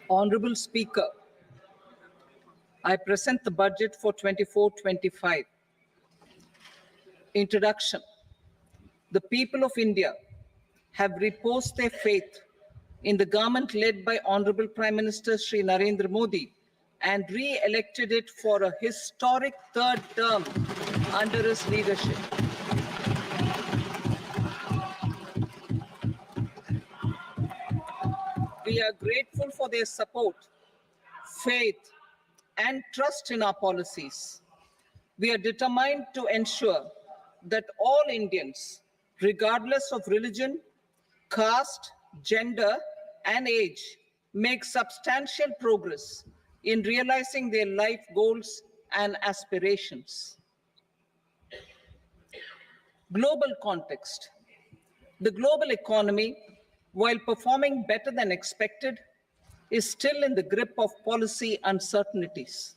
Honorable Speaker, I present the budget for 24-25. Introduction. The people of India have reposed their faith in the government led by Honorable Prime Minister Shri Narendra Modi and re-elected it for a historic third term under his leadership. We are grateful for their support, faith, and trust in our policies. We are determined to ensure that all Indians, regardless of religion, caste, gender, and age, make substantial progress in realizing their life goals and aspirations. Global context. The global economy, while performing better than expected, is still in the grip of policy uncertainties.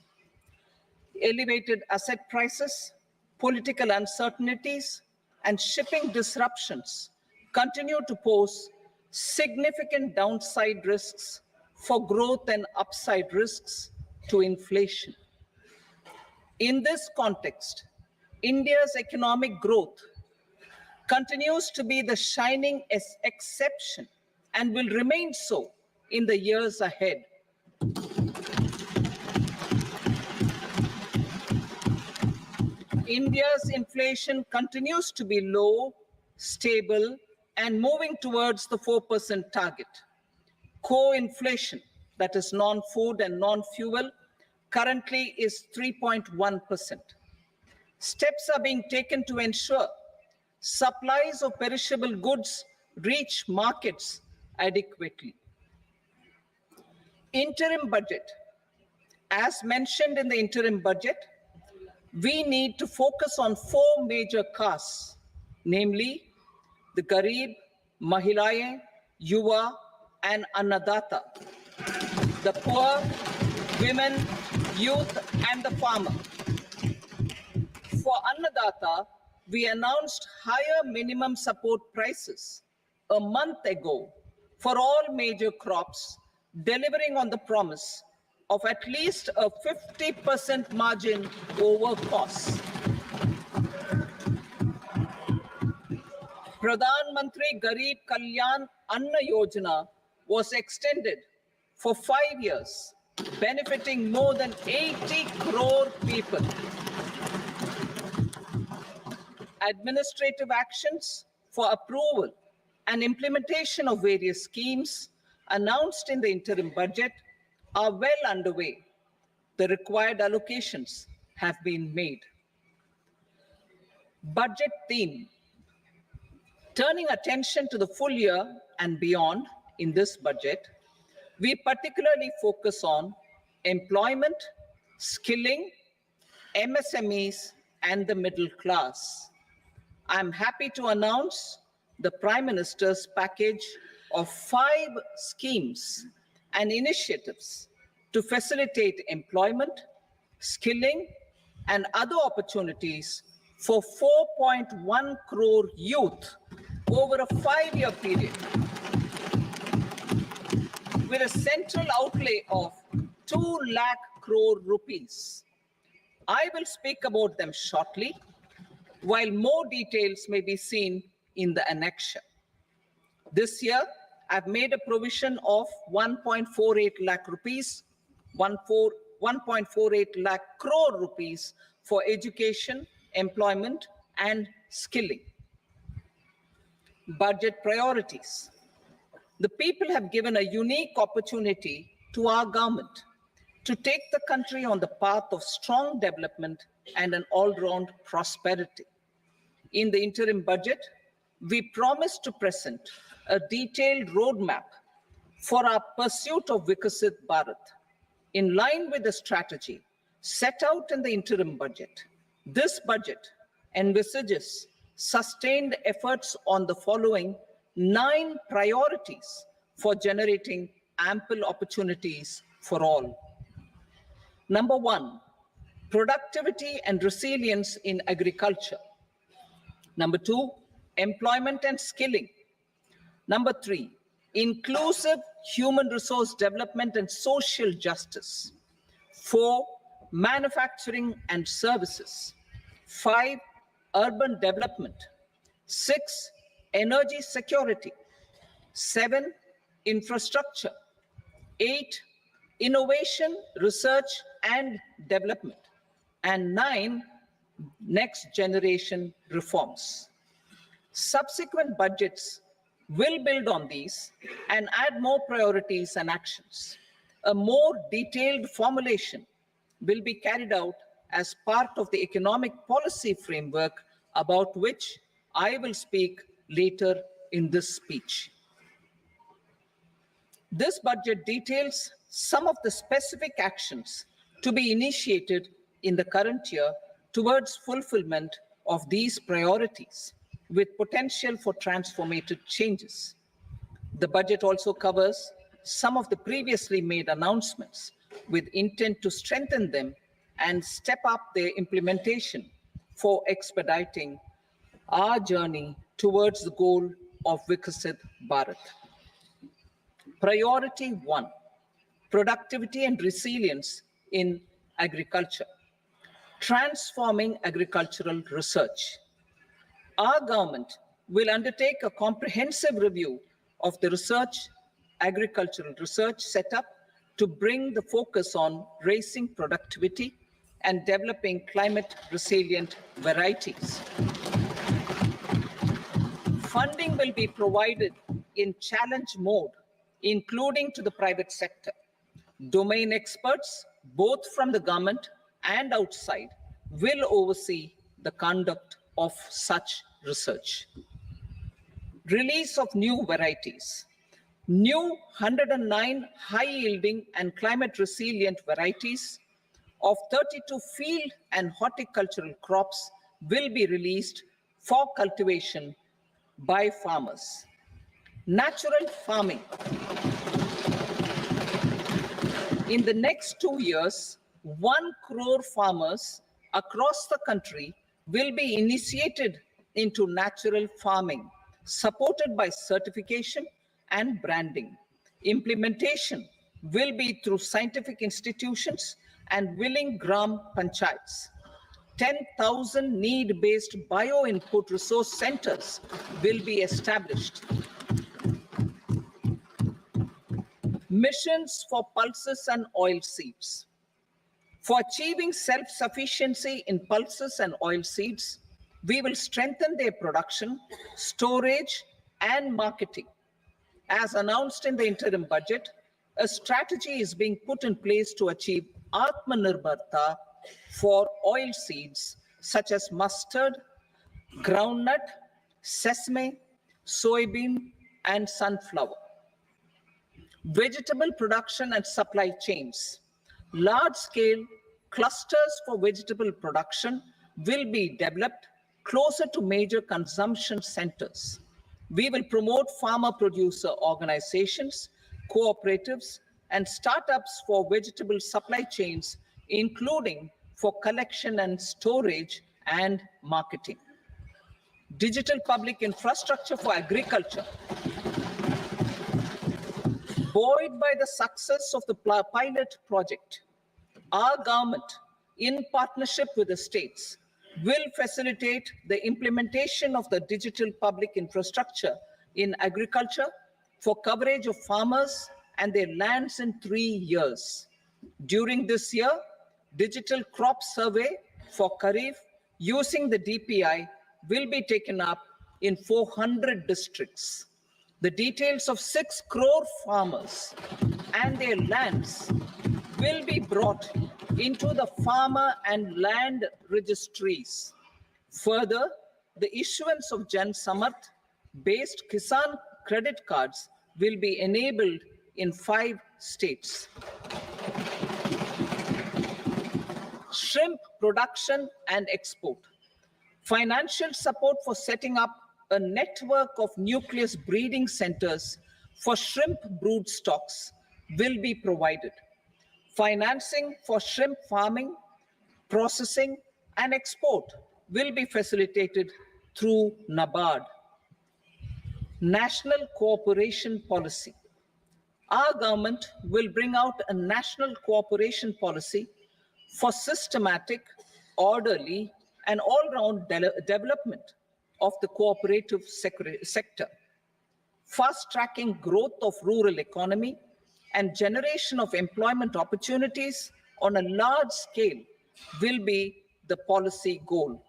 Elevated asset prices, political uncertainties, and shipping disruptions continue to pose significant downside risks for growth and upside risks to inflation. In this context, India's economic growth continues to be the shining exception and will remain so in the years ahead. India's inflation continues to be low, stable, and moving towards the 4% target. Core inflation, that is non-food and non-fuel, currently is 3.1%. Steps are being taken to ensure supplies of perishable goods reach markets adequately. Interim budget. As mentioned in the interim budget, we need to focus on four major castes, namely the Garib, Mahilaye, Yuva, and Annadata, the poor, women, youth, and the farmer. For Annadata, we announced higher minimum support prices a month ago for all major crops, delivering on the promise of at least a 50% margin over costs. Pradhan Mantri Garib Kalyan Anna Yojana was extended for 5 years, benefiting more than 80 crore people. Administrative actions for approval and implementation of various schemes announced in the interim budget are well underway. The required allocations have been made. Budget theme. Turning attention to the full year and beyond in this budget, we particularly focus on employment, skilling, MSMEs, and the middle class. I'm happy to announce the Prime Minister's package of 5 schemes and initiatives to facilitate employment, skilling, and other opportunities for 4.1 crore youth over a 5-year period, with a central outlay of 2 lakh crore rupees. I will speak about them shortly, while more details may be seen in the annexure. This year, I've made a provision of 1.48 lakh rupees, 1.48 lakh crore rupees for education, employment, and skilling. Budget priorities. The people have given a unique opportunity to our government to take the country on the path of strong development and an all-round prosperity. In the interim budget, we promise to present a detailed roadmap for our pursuit of Vikasit Bharat. In line with the strategy set out in the interim budget, this budget envisages sustained efforts on the following 9 priorities for generating ample opportunities for all. Number 1, productivity and resilience in agriculture. Number 2, employment and skilling. Number 3, inclusive human resource development and social justice. 4, manufacturing and services. 5, urban development. 6, energy security. 7, infrastructure. 8, innovation, research and development. And 9, next generation reforms. Subsequent budgets will build on these and add more priorities and actions. A more detailed formulation will be carried out as part of the economic policy framework about which I will speak later in this speech. This budget details some of the specific actions to be initiated in the current year towards fulfillment of these priorities, with potential for transformative changes. The budget also covers some of the previously made announcements with intent to strengthen them and step up their implementation for expediting our journey towards the goal of Viksit Bharat. Priority 1, productivity and resilience in agriculture. Transforming agricultural research. Our government will undertake a comprehensive review of the agricultural research setup to bring the focus on raising productivity and developing climate resilient varieties. Funding will be provided in challenge mode, including to the private sector. Domain experts, both from the government and outside, will oversee the conduct of such research. Release of new varieties. New 109 high-yielding and climate-resilient varieties of 32 field and horticultural crops will be released for cultivation by farmers. Natural farming. In the next 2 years, 1 crore farmers across the country will be initiated into natural farming, supported by certification and branding. Implementation will be through scientific institutions and willing gram panchayats. 10,000 need-based bio-input resource centers will be established. Missions for pulses and oil seeds. For achieving self-sufficiency in pulses and oil seeds, we will strengthen their production, storage, and marketing. As announced in the interim budget, a strategy is being put in place to achieve Atmanirbharta for oil seeds such as mustard, groundnut, sesame, soybean, and sunflower. Vegetable production and supply chains. Large-scale clusters for vegetable production will be developed closer to major consumption centers. We will promote farmer-producer organizations, cooperatives, and startups for vegetable supply chains, including for collection and storage and marketing. Digital public infrastructure for agriculture. Buoyed by the success of the pilot project, our government, in partnership with the states, will facilitate the implementation of the digital public infrastructure in agriculture for coverage of farmers and their lands in 3 years. During this year, digital crop survey for Kharif using the DPI will be taken up in 400 districts. The details of 6 crore farmers and their lands will be brought into the farmer and land registries. Further, the issuance of Jansatta based Kisan credit cards will be enabled in 5 states. Shrimp production and export. Financial support for setting up a network of nucleus breeding centers for shrimp brood stocks will be provided. Financing for shrimp farming, processing, and export will be facilitated through NABARD. National cooperation policy. Our government will bring out a national cooperation policy for systematic, orderly, and all-round development of the cooperative sector, fast-tracking growth of rural economy and generation of employment opportunities on a large scale will be the policy goal.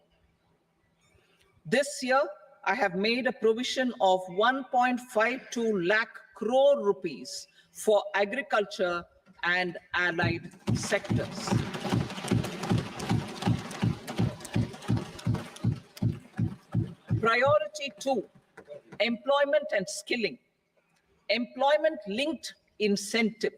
This year, I have made a provision of 1.52 lakh crore rupees for agriculture and allied sectors. Priority 2, employment and skilling. Employment-linked incentive.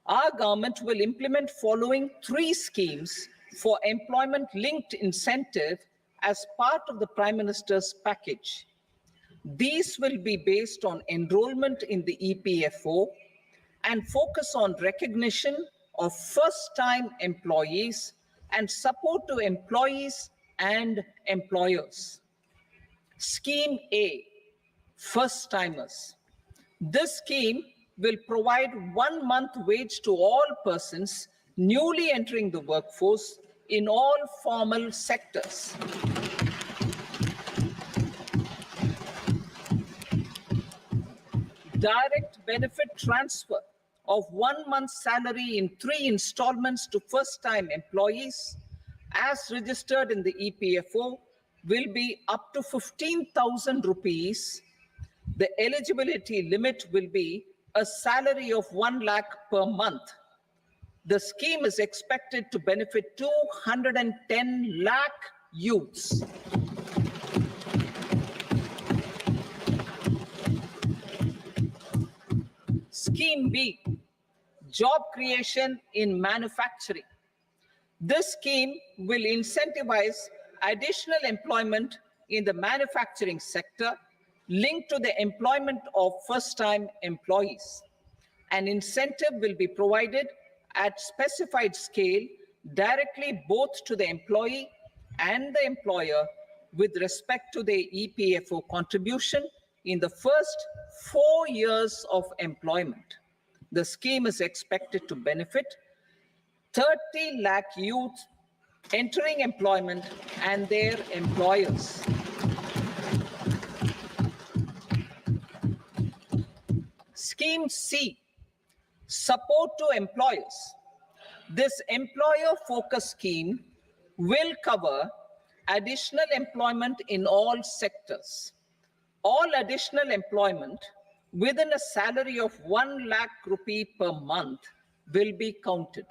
Our government will implement following 3 schemes for employment-linked incentive as part of the Prime Minister's package. These will be based on enrollment in the EPFO and focus on recognition of first-time employees and support to employees and employers. Scheme A, first-timers. This scheme will provide 1 month wage to all persons newly entering the workforce in all formal sectors. Direct benefit transfer of 1 month's salary in 3 installments to first-time employees as registered in the EPFO will be up to 15,000 rupees. The eligibility limit will be a salary of 1 lakh per month. The scheme is expected to benefit 210 lakh youths. Scheme B, job creation in manufacturing. This scheme will incentivize additional employment in the manufacturing sector linked to the employment of first-time employees. An incentive will be provided at specified scale directly both to the employee and the employer with respect to the EPFO contribution in the first 4 years of employment. The scheme is expected to benefit 30 lakh youth entering employment and their employers. Scheme C, support to employers. This employer-focused scheme will cover additional employment in all sectors. All additional employment within a salary of 1 lakh rupee per month will be counted.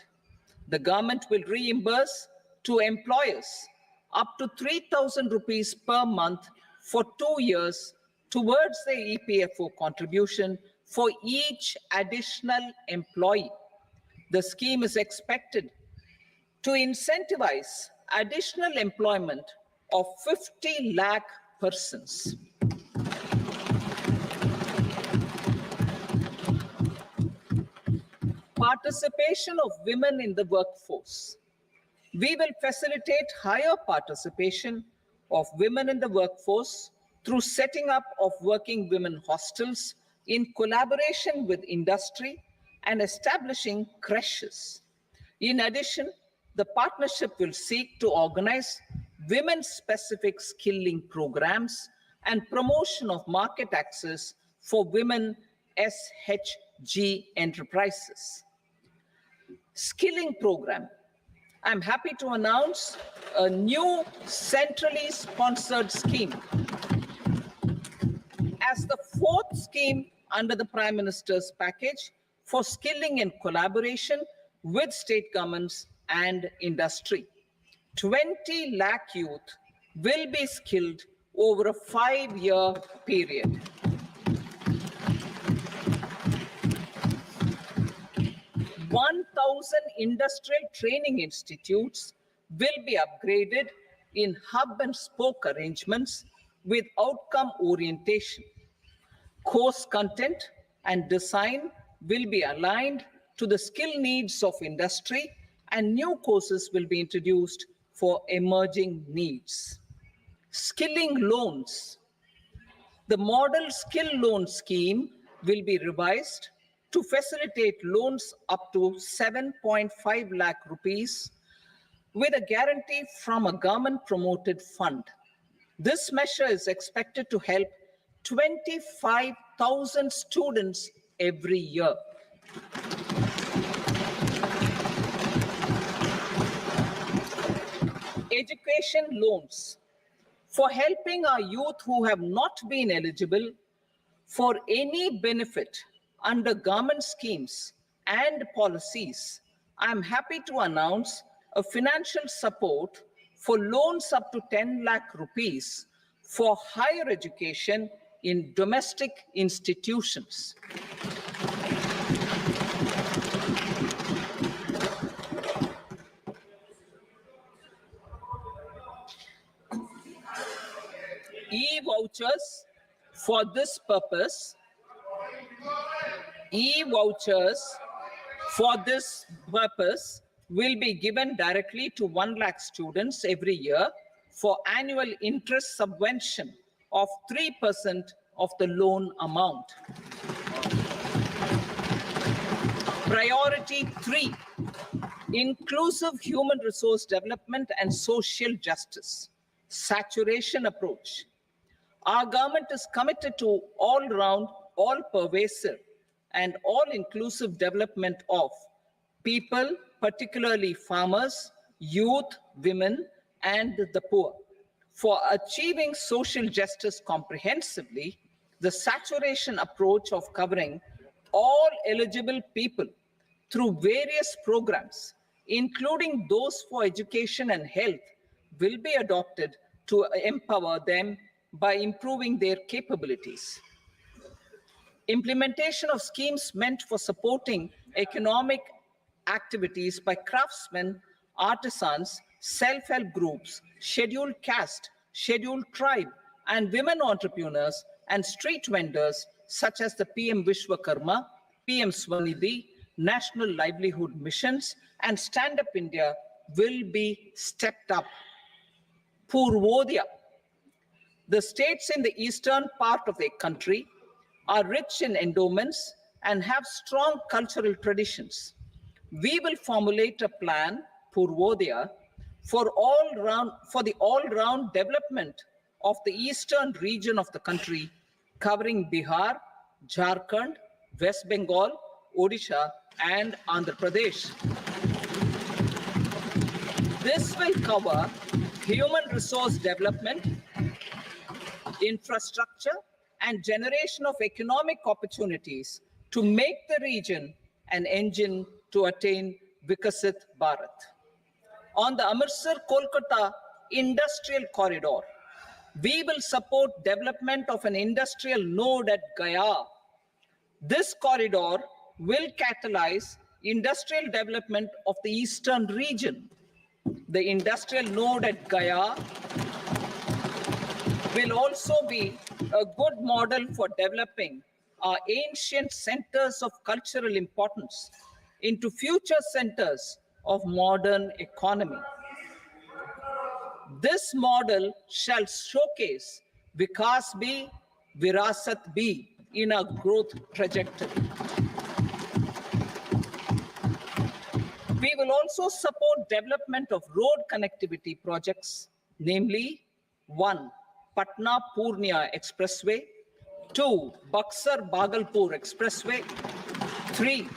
The government will reimburse to employers up to 3,000 rupees per month for 2 years towards the EPFO contribution for each additional employee. The scheme is expected to incentivize additional employment of 50 lakh persons. Participation of women in the workforce. We will facilitate higher participation of women in the workforce through setting up of working women hostels in collaboration with industry and establishing creches. In addition, the partnership will seek to organize women-specific skilling programs and promotion of market access for women SHG enterprises. Skilling program. I'm happy to announce a new centrally sponsored scheme as the 4th scheme under the Prime Minister's package for skilling in collaboration with state governments and industry. 20 lakh youth will be skilled over a 5-year period. Industrial training institutes will be upgraded in hub and spoke arrangements with outcome orientation. Course content and design will be aligned to the skill needs of industry, and new courses will be introduced for emerging needs. Skilling loans. The model skill loan scheme will be revised to facilitate loans up to 7.5 lakh rupees with a guarantee from a government-promoted fund. This measure is expected to help 25,000 students every year. Education loans for helping our youth who have not been eligible for any benefit under government schemes and policies. I am happy to announce a financial support for loans up to 10 lakh rupees for higher education in domestic institutions. E-vouchers for this purpose. E-vouchers for this purpose will be given directly to 1 lakh students every year for annual interest subvention of 3% of the loan amount. Priority 3, inclusive human resource development and social justice. Saturation approach. Our government is committed to all-round, all-pervasive, and all-inclusive development of people, particularly farmers, youth, women, and the poor. For achieving social justice comprehensively, the saturation approach of covering all eligible people through various programs, including those for education and health, will be adopted to empower them by improving their capabilities. Implementation of schemes meant for supporting economic activities by craftsmen, artisans, self-help groups, scheduled caste, scheduled tribe, and women entrepreneurs and street vendors such as the PM Vishwakarma, PM Swanidhi, National Livelihood Missions, and Stand Up India will be stepped up. Purvodaya. The states in the eastern part of the country are rich in endowments and have strong cultural traditions. We will formulate a plan, Purvodaya, for the all-round development of the eastern region of the country, covering Bihar, Jharkhand, West Bengal, Odisha, and Andhra Pradesh. This will cover human resource development, infrastructure, and generation of economic opportunities to make the region an engine to attain Vikasit Bharat. On the Amritsar-Kolkata Industrial Corridor, we will support development of an industrial node at Gaya. This corridor will catalyze industrial development of the eastern region. The industrial node at Gaya will also be a good model for developing our ancient centers of cultural importance into future centers of modern economy. This model shall showcase Vikas B, Virasat B in our growth trajectory. We will also support development of road connectivity projects, namely 1. Patna Purnia Expressway, 2. Buxar Bhagalpur Expressway, 3.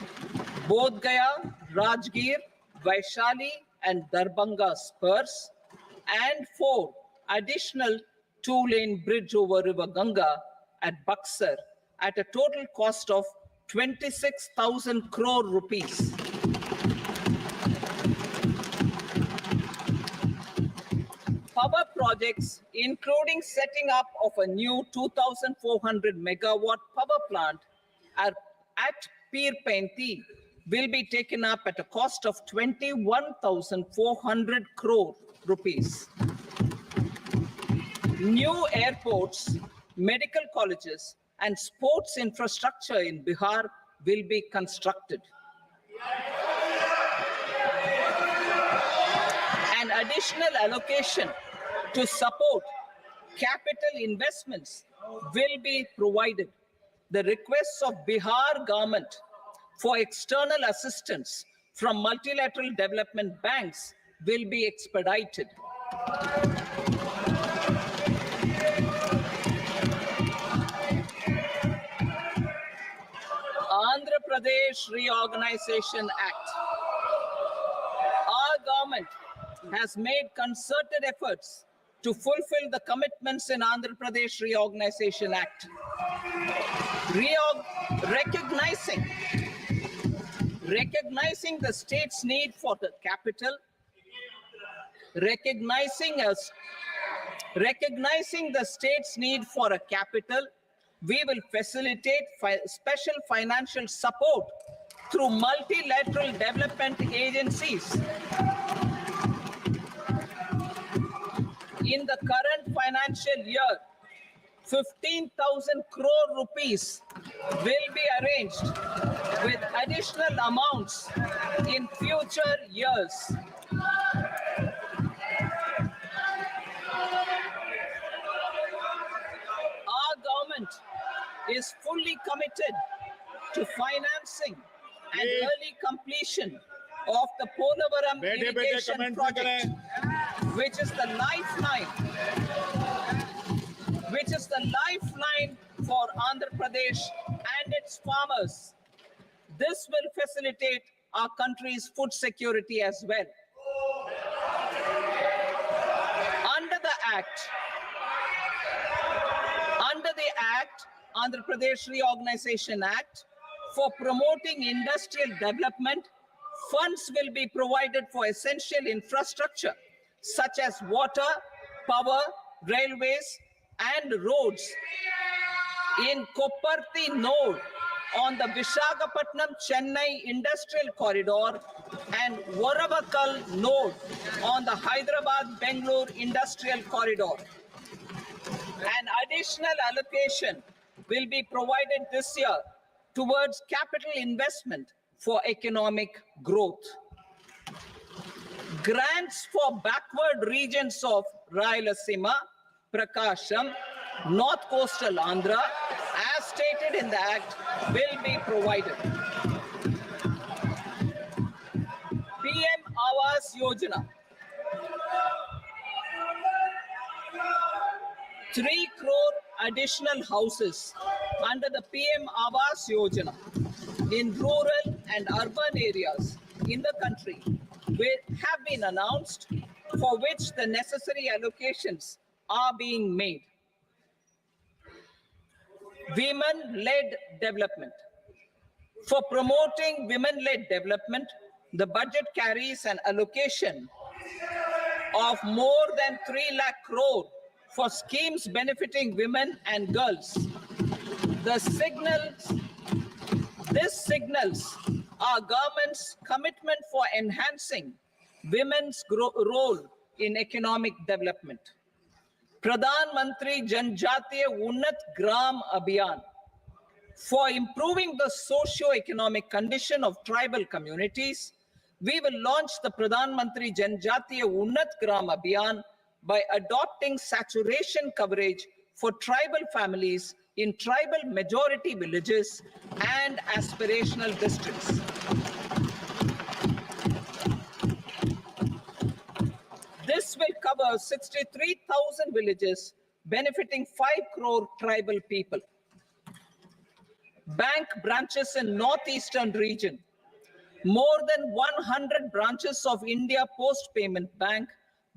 Bodh Gaya, Rajgir, Vaishali, and Darbhanga spurs, and 4. Additional 2-lane bridge over River Ganga at Buxar at a total cost of 26,000 crore rupees. Power projects, including setting up of a new 2,400 megawatt power plant at Peer Painti, will be taken up at a cost of 21,400 crore rupees. New airports, medical colleges, and sports infrastructure in Bihar will be constructed. An additional allocation to support capital investments will be provided. The requests of Bihar government for external assistance from multilateral development banks will be expedited. Andhra Pradesh Reorganization Act. Our government has made concerted efforts to fulfill the commitments in Andhra Pradesh Reorganization Act. Recognizing the state's need for the capital, recognizing the state's need for a capital, we will facilitate special financial support through multilateral development agencies. In the current financial year, 15,000 crore rupees will be arranged with additional amounts in future years. Our government is fully committed to financing and early completion of the Polavaram irrigation project, which is the lifeline for Andhra Pradesh and its farmers. This will facilitate our country's food security as well. Under the Andhra Pradesh Reorganization Act, for promoting industrial development, funds will be provided for essential infrastructure such as water, power, railways, and roads. In Kopparthi node on the Visakhapatnam-Chennai Industrial Corridor and Varavakal node on the Hyderabad-Bengaluru Industrial Corridor. An additional allocation will be provided this year towards capital investment for economic growth. Grants for backward regions of Rayalaseema, Prakasham, North Coastal Andhra, as stated in the Act, will be provided. PM Awas Yojana. 3 crore additional houses under the PM Awas Yojana in rural and urban areas in the country have been announced, for which the necessary allocations are being made. Women-led development. For promoting women-led development, the budget carries an allocation of more than 3 lakh crore for schemes benefiting women and girls. This signals our government's commitment for enhancing women's role in economic development. Pradhan Mantri Jansatta Unnat Gram Abhiyan. For improving the socio-economic condition of tribal communities, we will launch the Pradhan Mantri Jansatta Unnat Gram Abhiyan by adopting saturation coverage for tribal families in tribal majority villages and aspirational districts. This will cover 63,000 villages, benefiting 5 crore tribal people. Bank branches in northeastern region. More than 100 branches of India Post Payment Bank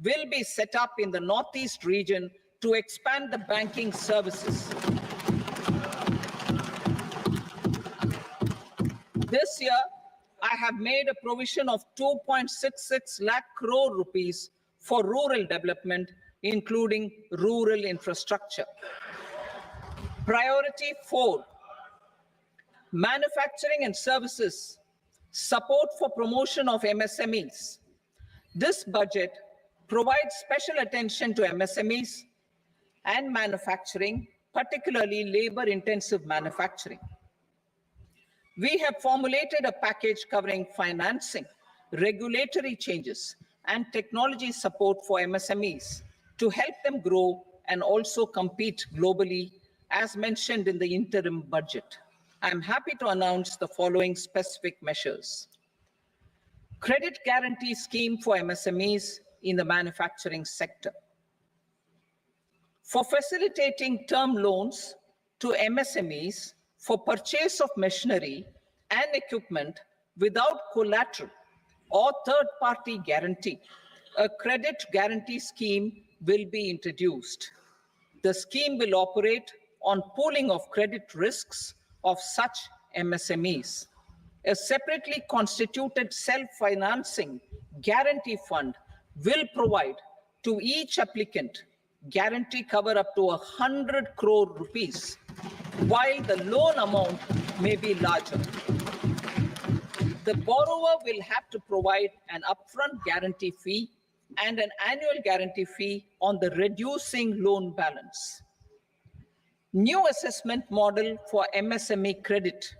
will be set up in the northeast region to expand the banking services. This year, I have made a provision of 2.66 lakh crore rupees for rural development, including rural infrastructure. Priority 4, manufacturing and services, support for promotion of MSMEs. This budget provides special attention to MSMEs and manufacturing, particularly labor-intensive manufacturing. We have formulated a package covering financing, regulatory changes, and technology support for MSMEs to help them grow and also compete globally, as mentioned in the interim budget. I'm happy to announce the following specific measures. Credit guarantee scheme for MSMEs in the manufacturing sector. For facilitating term loans to MSMEs for purchase of machinery and equipment without collateral or third-party guarantee, a credit guarantee scheme will be introduced. The scheme will operate on pooling of credit risks of such MSMEs. A separately constituted self-financing guarantee fund will provide to each applicant guarantee cover up to 100 crore rupees, while the loan amount may be larger. The borrower will have to provide an upfront guarantee fee and an annual guarantee fee on the reducing loan balance. New assessment model for MSME credit.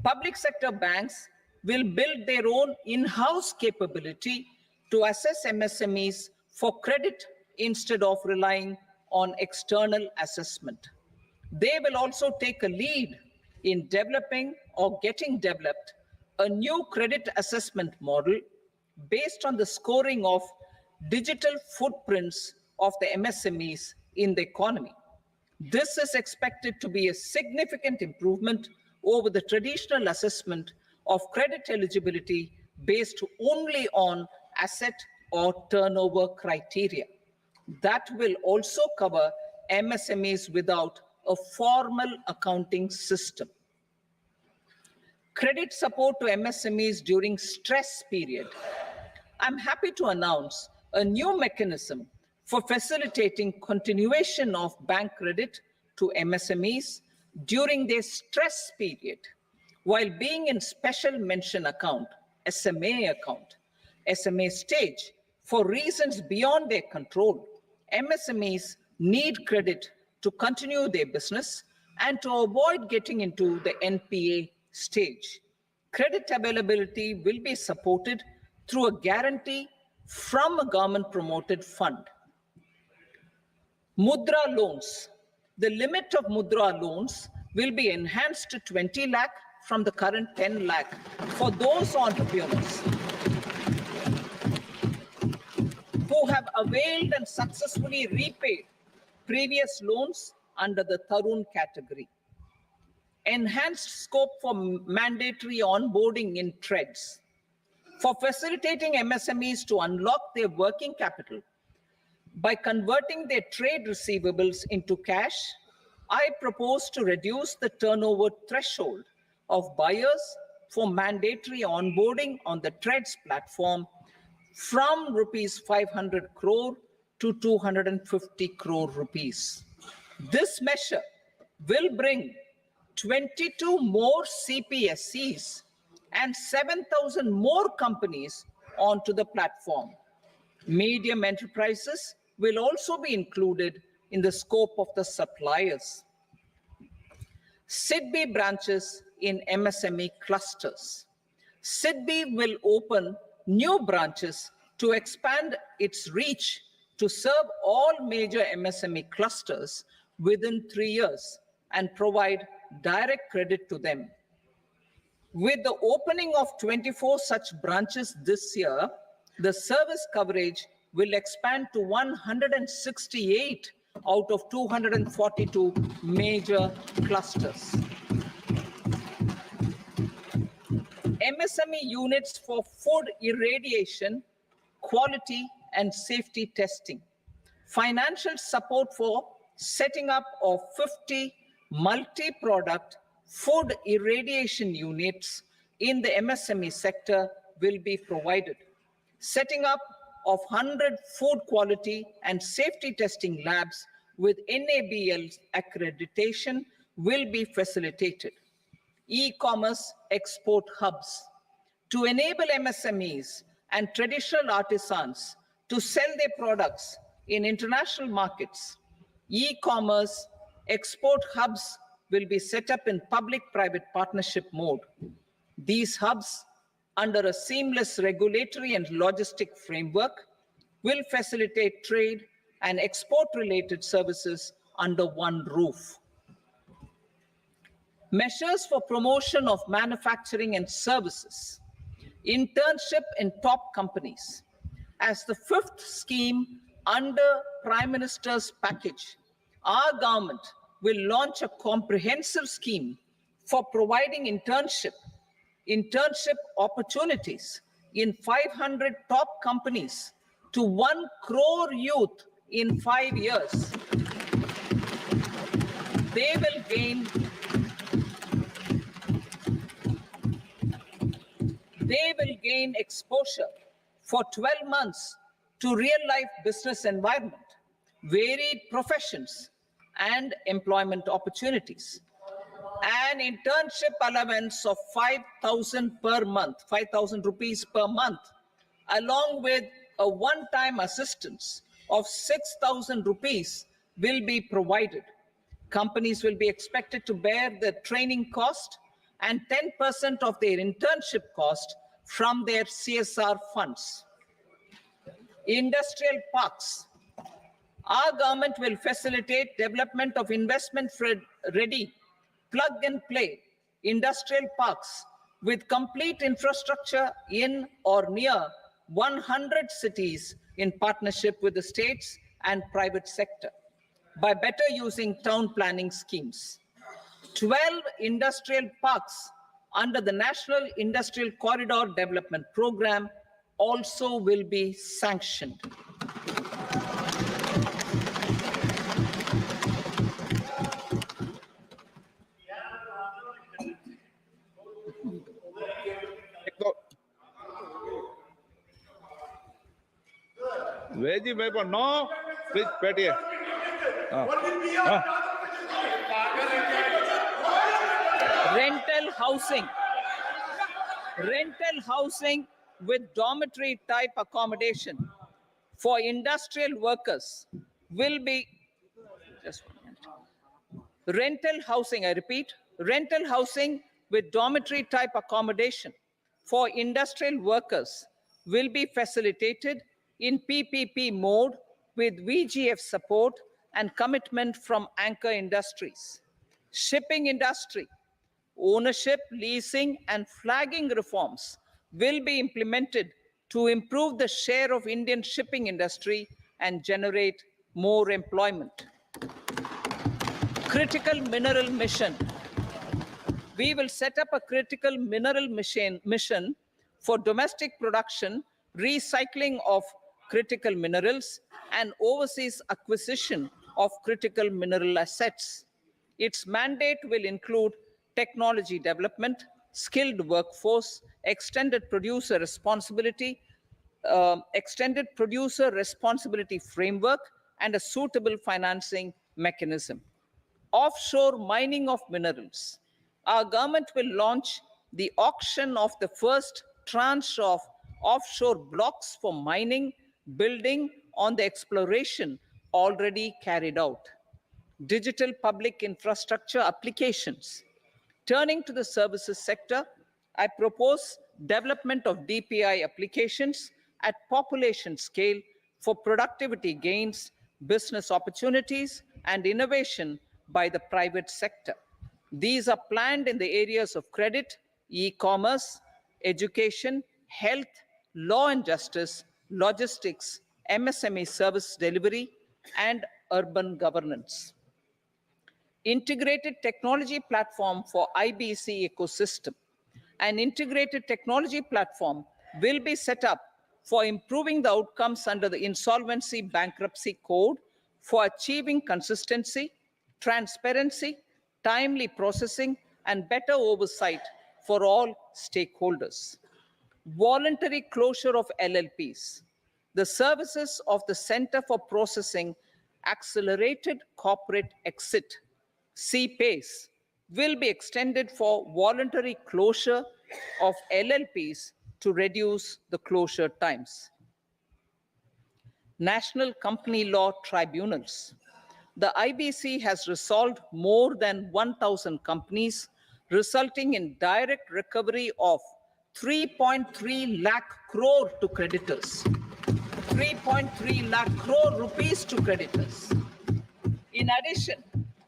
Public sector banks will build their own in-house capability to assess MSMEs for credit instead of relying on external assessment. They will also take a lead in developing or getting developed a new credit assessment model based on the scoring of digital footprints of the MSMEs in the economy. This is expected to be a significant improvement over the traditional assessment of credit eligibility based only on asset or turnover criteria. That will also cover MSMEs without a formal accounting system. Credit support to MSMEs during stress period. I'm happy to announce a new mechanism for facilitating continuation of bank credit to MSMEs during their stress period while being in special mention account, SMA account, SMA stage. For reasons beyond their control, MSMEs need credit to continue their business and to avoid getting into the NPA stage. Credit availability will be supported through a guarantee from a government-promoted fund. Mudra loans. The limit of Mudra loans will be enhanced to 20 lakh from the current 10 lakh for those entrepreneurs who have availed and successfully repaid previous loans under the Tarun category. Enhanced scope for mandatory onboarding in TREDS. For facilitating MSMEs to unlock their working capital by converting their trade receivables into cash, I propose to reduce the turnover threshold of buyers for mandatory onboarding on the TREDS platform from rupees 500 crore to 250 crore rupees. This measure will bring 22 more CPSCs and 7,000 more companies onto the platform. Medium enterprises will also be included in the scope of the suppliers. SIDBI branches in MSME clusters. SIDBI will open new branches to expand its reach to serve all major MSME clusters within 3 years and provide direct credit to them. With the opening of 24 such branches this year, the service coverage will expand to 168 out of 242 major clusters. MSME units for food irradiation, quality and safety testing. Financial support for setting up of 50 multi-product food irradiation units in the MSME sector will be provided. Setting up of 100 food quality and safety testing labs with NABL accreditation will be facilitated. E-commerce export hubs to enable MSMEs and traditional artisans to sell their products in international markets. E-commerce export hubs will be set up in public-private partnership mode. These hubs, under a seamless regulatory and logistic framework, will facilitate trade and export-related services under one roof. Measures for promotion of manufacturing and services. Internship in top companies. As the fifth scheme under Prime Minister's package, our government will launch a comprehensive scheme for providing internship opportunities in 500 top companies to 1 crore youth in 5 years. They will gain exposure for 12 months to real-life business environment, varied professions, and employment opportunities. An internship allowance of 5,000 per month, 5,000 rupees per month, along with a one-time assistance of 6,000 rupees will be provided. Companies will be expected to bear the training cost and 10% of their internship cost from their CSR funds. Industrial parks. Our government will facilitate development of investment-ready, plug-and-play industrial parks with complete infrastructure in or near 100 cities in partnership with the states and private sector by better using town planning schemes. 12 industrial parks under the National Industrial Corridor Development Program also will be sanctioned. Veji Bebo, no, please, Petier. Rental housing with dormitory type accommodation for industrial workers will be, just 1 minute. Rental housing, I repeat, rental housing with dormitory type accommodation for industrial workers will be facilitated in PPP mode with VGF support and commitment from anchor industries. Shipping industry, ownership, leasing, and flagging reforms will be implemented to improve the share of Indian shipping industry and generate more employment. Critical mineral mission. We will set up a critical mineral mission for domestic production, recycling of critical minerals, and overseas acquisition of critical mineral assets. Its mandate will include technology development, skilled workforce, extended producer responsibility framework, and a suitable financing mechanism. Offshore mining of minerals. Our government will launch the auction of the first tranche of offshore blocks for mining, building on the exploration already carried out. Digital public infrastructure applications. Turning to the services sector, I propose development of DPI applications at population scale for productivity gains, business opportunities, and innovation by the private sector. These are planned in the areas of credit, e-commerce, education, health, law and justice, logistics, MSME service delivery, and urban governance. Integrated technology platform for IBC ecosystem. An integrated technology platform will be set up for improving the outcomes under the Insolvency Bankruptcy Code for achieving consistency, transparency, timely processing, and better oversight for all stakeholders. Voluntary closure of LLPs. The services of the Center for Processing Accelerated Corporate Exit, CPACE, will be extended for voluntary closure of LLPs to reduce the closure times. National Company Law Tribunals. The IBC has resolved more than 1,000 companies, resulting in direct recovery of 3.3 lakh crore to creditors. 3.3 lakh crore rupees to creditors. In addition,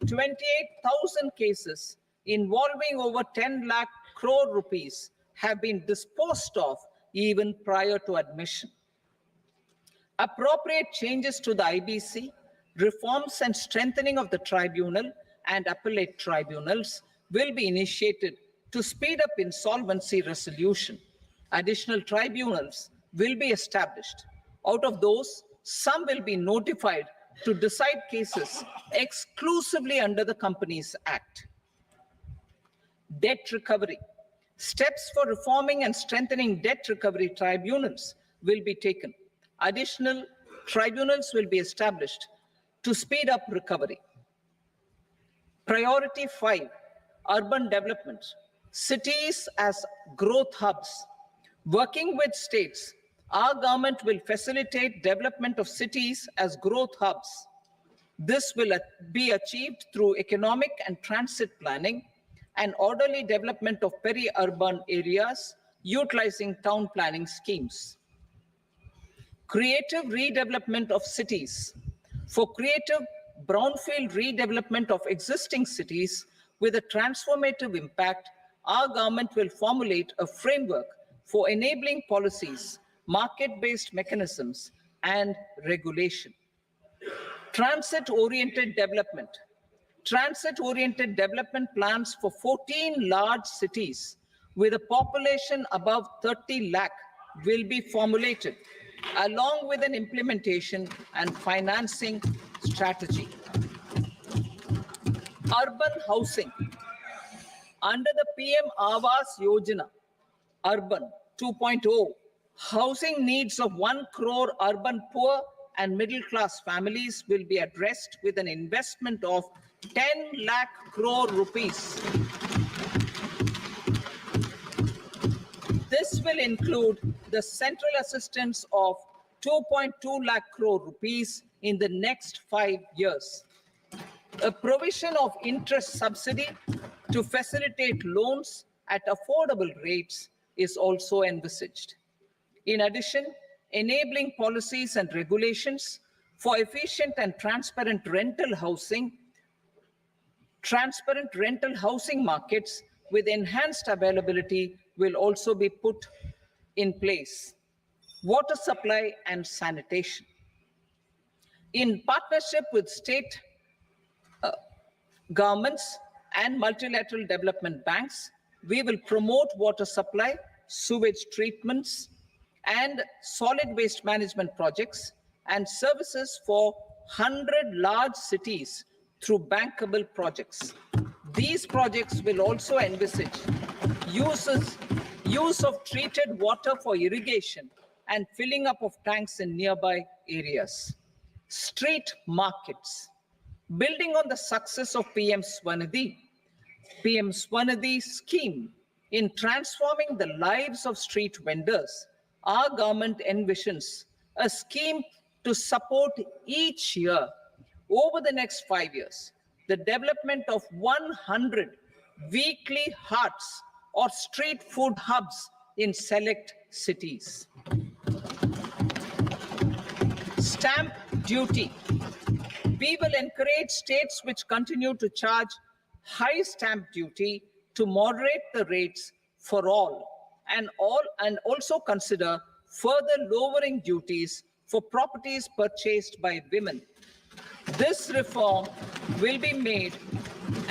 28,000 cases involving over 10 lakh crore rupees have been disposed of even prior to admission. Appropriate changes to the IBC, reforms and strengthening of the tribunal and appellate tribunals will be initiated to speed up insolvency resolution. Additional tribunals will be established. Out of those, some will be notified to decide cases exclusively under the Companies Act. Debt recovery. Steps for reforming and strengthening debt recovery tribunals will be taken. Additional tribunals will be established to speed up recovery. Priority 5, urban development. Cities as growth hubs. Working with states, our government will facilitate development of cities as growth hubs. This will be achieved through economic and transit planning and orderly development of peri-urban areas utilizing town planning schemes. Creative redevelopment of cities. For creative brownfield redevelopment of existing cities with a transformative impact, our government will formulate a framework for enabling policies, market-based mechanisms, and regulation. Transit-oriented development. Transit-oriented development plans for 14 large cities with a population above 30 lakh will be formulated, along with an implementation and financing strategy. Urban housing. Under the PM Awas Yojana, Urban 2.0, housing needs of 1 crore urban poor and middle-class families will be addressed with an investment of 10 lakh crore rupees. This will include the central assistance of 2.2 lakh crore rupees in the next 5 years. A provision of interest subsidy to facilitate loans at affordable rates is also envisaged. In addition, enabling policies and regulations for efficient and transparent rental housing markets with enhanced availability will also be put in place. Water supply and sanitation. In partnership with state governments and multilateral development banks, we will promote water supply, sewage treatments, and solid waste management projects and services for 100 large cities through bankable projects. These projects will also envisage use of treated water for irrigation and filling up of tanks in nearby areas. Street markets. Building on the success of PM Swanidhi scheme in transforming the lives of street vendors, our government envisions a scheme to support each year over the next 5 years the development of 100 weekly hearts or street food hubs in select cities. Stamp duty. We will encourage states which continue to charge high stamp duty to moderate the rates for all and also consider further lowering duties for properties purchased by women. This reform will be made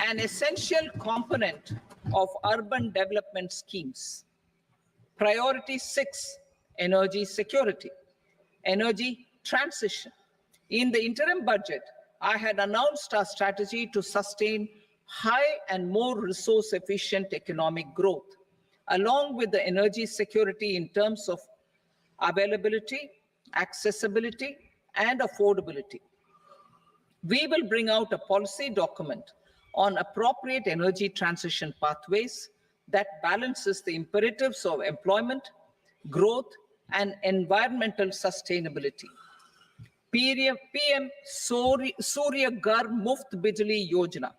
an essential component of urban development schemes. Priority 6, energy security, energy transition. In the interim budget, I had announced our strategy to sustain high and more resource-efficient economic growth, along with the energy security in terms of availability, accessibility, and affordability. We will bring out a policy document on appropriate energy transition pathways that balances the imperatives of employment, growth, and environmental sustainability. PM Surya Ghar Muft Bijli Yojana.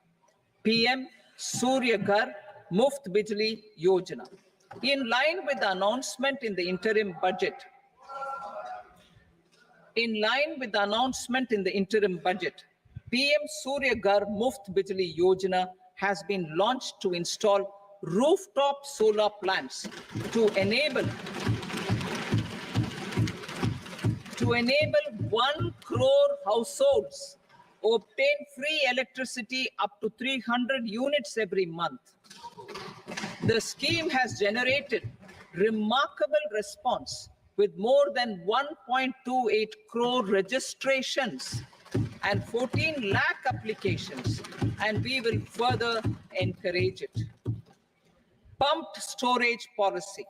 PM Surya Ghar Muft Bijli Yojana. In line with the announcement in the interim budget, In line with the announcement in the interim budget, PM Surya Ghar Muft Bijli Yojana has been launched to install rooftop solar plants to enable 1 crore households obtain free electricity up to 300 units every month. The scheme has generated remarkable response with more than 1.28 crore registrations and 14 lakh applications, and we will further encourage it. Pumped storage policy.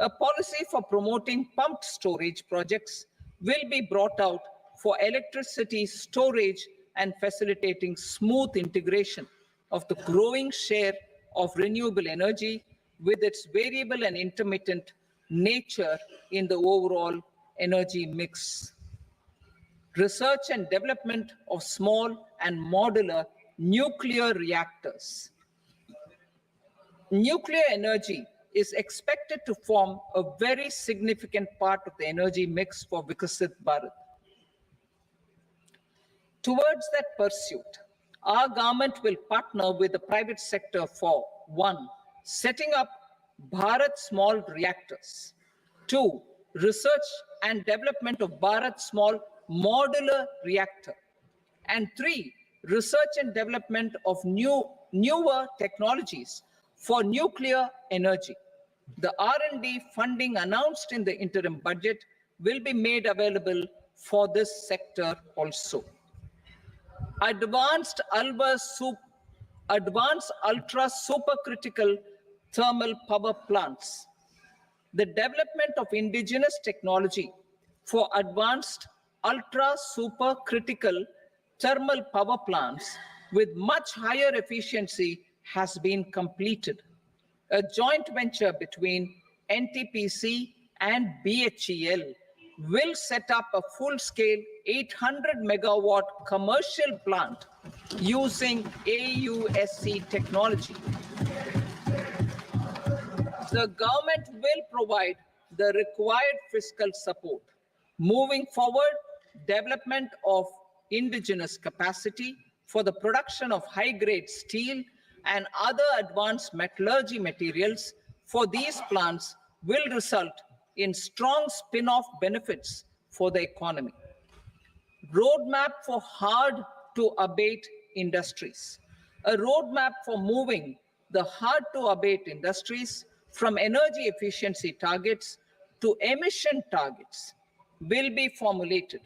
A policy for promoting pumped storage projects will be brought out for electricity storage and facilitating smooth integration of the growing share of renewable energy with its variable and intermittent nature in the overall energy mix. Research and development of small and modular nuclear reactors. Nuclear energy is expected to form a very significant part of the energy mix for Vikasit Bharat. Towards that pursuit, our government will partner with the private sector for 1. Setting up Bharat Small Reactors, 2. Research and development of Bharat Small Modular Reactor, and 3. Research and development of newer technologies for nuclear energy. The R&D funding announced in the interim budget will be made available for this sector also. Advanced ultra supercritical thermal power plants. The development of indigenous technology for advanced ultra supercritical thermal power plants with much higher efficiency has been completed. A joint venture between NTPC and BHEL will set up a full-scale 800 megawatt commercial plant using AUSC technology. The government will provide the required fiscal support. Moving forward, development of indigenous capacity for the production of high-grade steel and other advanced metallurgy materials for these plants will result in strong spin-off benefits for the economy. Roadmap for hard-to-abate industries. A roadmap for moving the hard-to-abate industries from energy efficiency targets to emission targets will be formulated.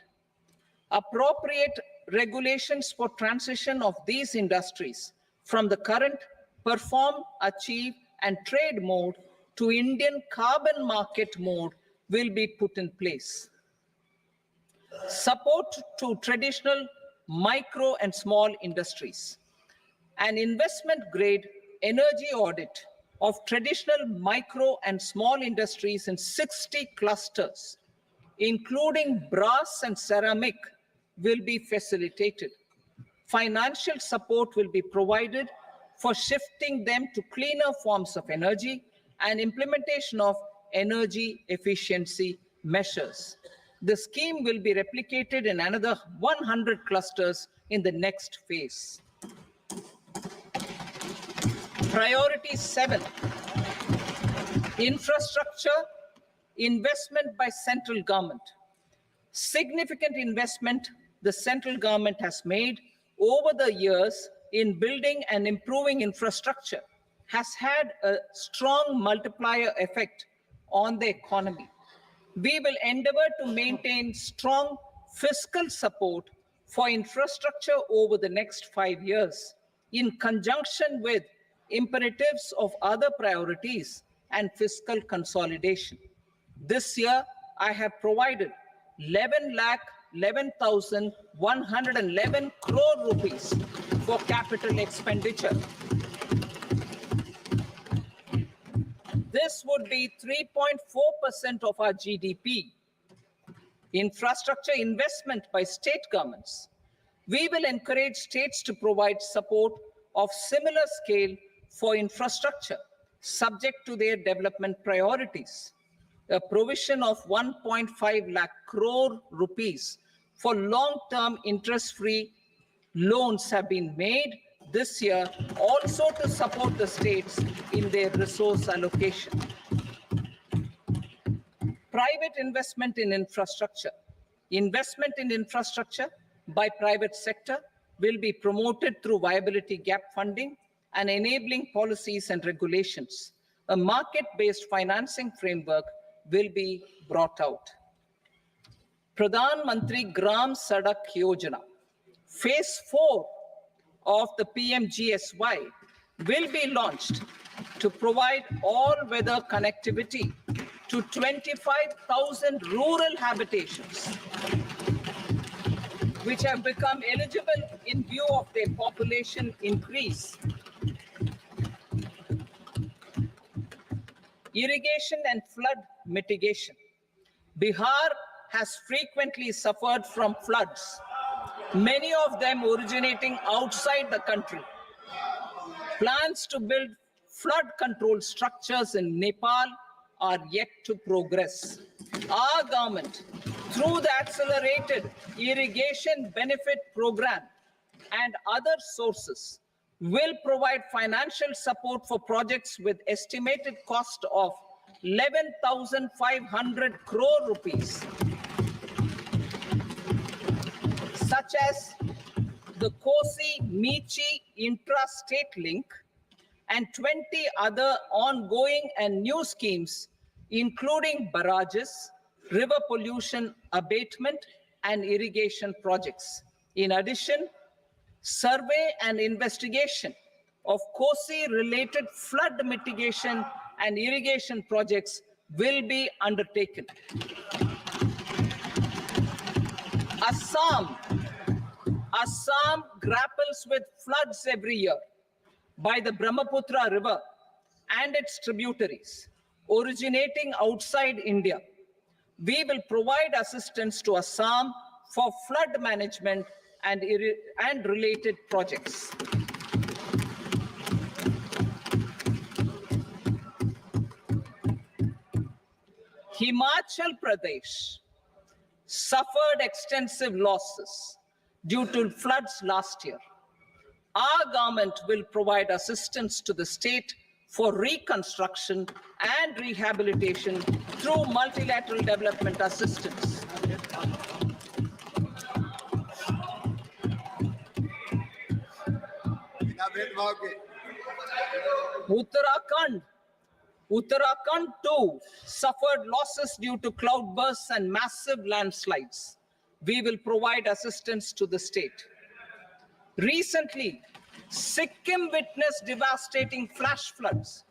Appropriate regulations for transition of these industries from the current perform, achieve, and trade mode to Indian carbon market mode will be put in place. Support to traditional micro and small industries. An investment-grade energy audit of traditional micro and small industries in 60 clusters, including brass and ceramic, will be facilitated. Financial support will be provided for shifting them to cleaner forms of energy and implementation of energy efficiency measures. The scheme will be replicated in another 100 clusters in the next phase. Priority 7, infrastructure investment by central government. Significant investment the central government has made over the years in building and improving infrastructure has had a strong multiplier effect on the economy. We will endeavor to maintain strong fiscal support for infrastructure over the next 5 years in conjunction with imperatives of other priorities and fiscal consolidation. This year, I have provided 11,11,111 crore rupees for capital expenditure. This would be 3.4% of our GDP. Infrastructure investment by state governments. We will encourage states to provide support of similar scale for infrastructure, subject to their development priorities. a provision of 1.5 lakh crore rupees for long-term interest-free loans have been made this year also to support the states in their resource allocation. Private investment in infrastructure. Investment in infrastructure by private sector will be promoted through viability gap funding and enabling policies and regulations. A market-based financing framework will be brought out. Pradhan Mantri Gram Sadak Yojana, phase 4 of the PMGSY will be launched to provide all-weather connectivity to 25,000 rural habitations, which have become eligible in view of their population increase. Irrigation and flood mitigation. Bihar has frequently suffered from floods, many of them originating outside the country. Plans to build flood control structures in Nepal are yet to progress. Our government, through the Accelerated Irrigation Benefit Program and other sources, will provide financial support for projects with estimated cost of 11,500 crore rupees, such as the Kosi-Michi intra-state link and 20 other ongoing and new schemes, including barrages, river pollution abatement, and irrigation projects. In addition, survey and investigation of Kosi-related flood mitigation and irrigation projects will be undertaken. Assam grapples with floods every year by the Brahmaputra River and its tributaries originating outside India. We will provide assistance to Assam for flood management and related projects. Himachal Pradesh suffered extensive losses due to floods last year. Our government will provide assistance to the state for reconstruction and rehabilitation through multilateral development assistance. Uttarakhand too suffered losses due to cloudbursts and massive landslides. We will provide assistance to the state. Recently, Sikkim witnessed devastating flash floods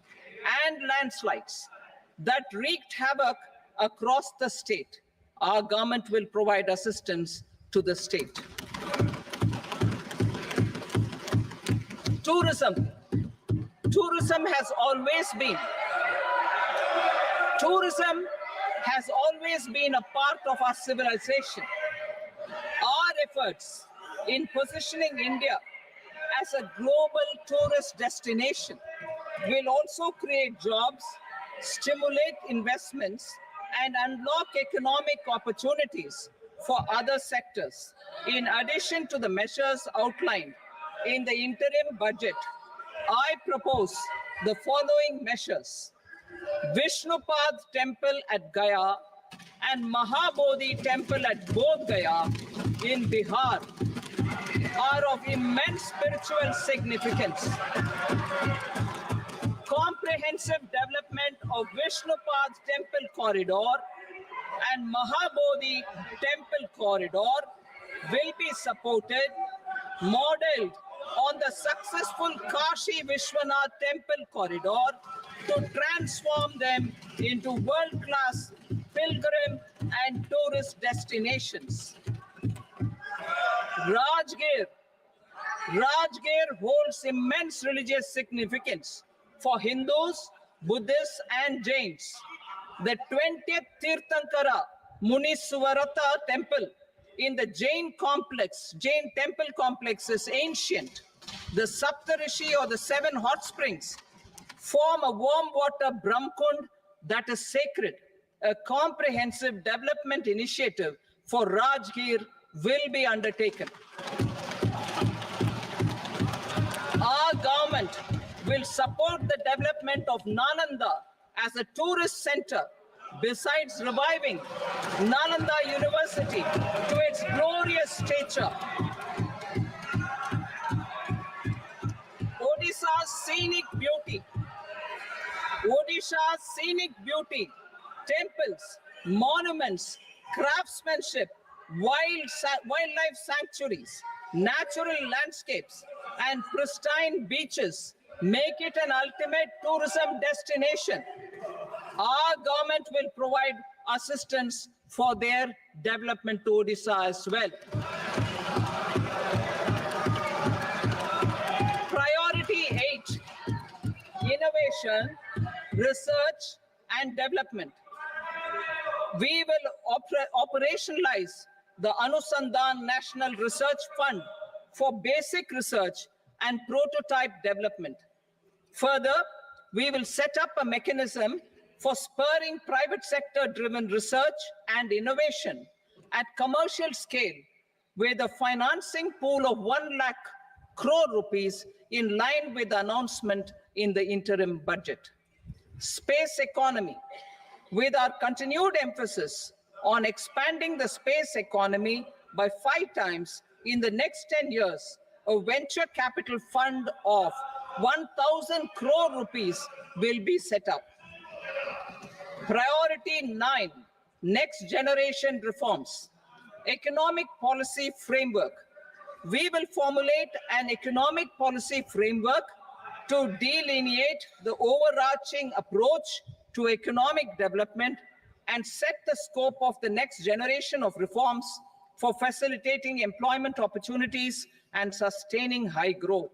and landslides that wreaked havoc across the state. Our government will provide assistance to the state. Tourism. Tourism has always been a part of our civilization. Our efforts in positioning India as a global tourist destination will also create jobs, stimulate investments, and unlock economic opportunities for other sectors. In addition to the measures outlined in the interim budget, I propose the following measures. Vishnupad Temple at Gaya and Mahabodhi Temple at Bodh Gaya in Bihar are of immense spiritual significance. Comprehensive development of Vishnupad Temple Corridor and Mahabodhi Temple Corridor will be supported, modeled on the successful Kashi Vishwanath Temple Corridor to transform them into world-class pilgrim and tourist destinations. Rajgir holds immense religious significance for Hindus, Buddhists, and Jains. The 20th Tirthankara Muniswarata temple in the Jain temple complex is ancient. The Saptarishi, or the 7 hot springs, form a warm water Brahmkund that is sacred. a comprehensive development initiative for Rajgir will be undertaken. Our government will support the development of Nalanda as a tourist center, besides reviving Nalanda University to its glorious stature. Odisha's scenic beauty, temples, monuments, craftsmanship, wildlife sanctuaries, natural landscapes, and pristine beaches make it an ultimate tourism destination. Our government will provide assistance for their development to Odisha as well. Priority 8, innovation, research, and development. We will operationalize the Anusandhan National Research Fund for basic research and prototype development. Further, we will set up a mechanism for spurring private sector-driven research and innovation at commercial scale, with a financing pool of 1 lakh crore rupees in line with the announcement in the interim budget. Space economy, with our continued emphasis on expanding the space economy by 5 times in the next 10 years, a venture capital fund of 1,000 crore rupees will be set up. Priority 9, next generation reforms. Economic policy framework. We will formulate an economic policy framework to delineate the overarching approach to economic development and set the scope of the next generation of reforms for facilitating employment opportunities and sustaining high growth.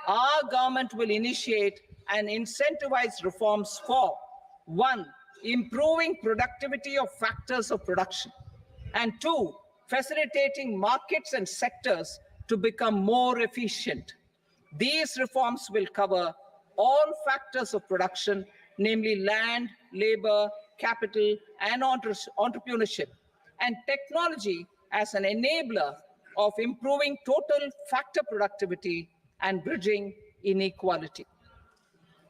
Our government will initiate and incentivize reforms for 1, improving productivity of factors of production, and 2, facilitating markets and sectors to become more efficient. These reforms will cover all factors of production, namely land, labor, capital, and entrepreneurship, and technology as an enabler of improving total factor productivity and bridging inequality.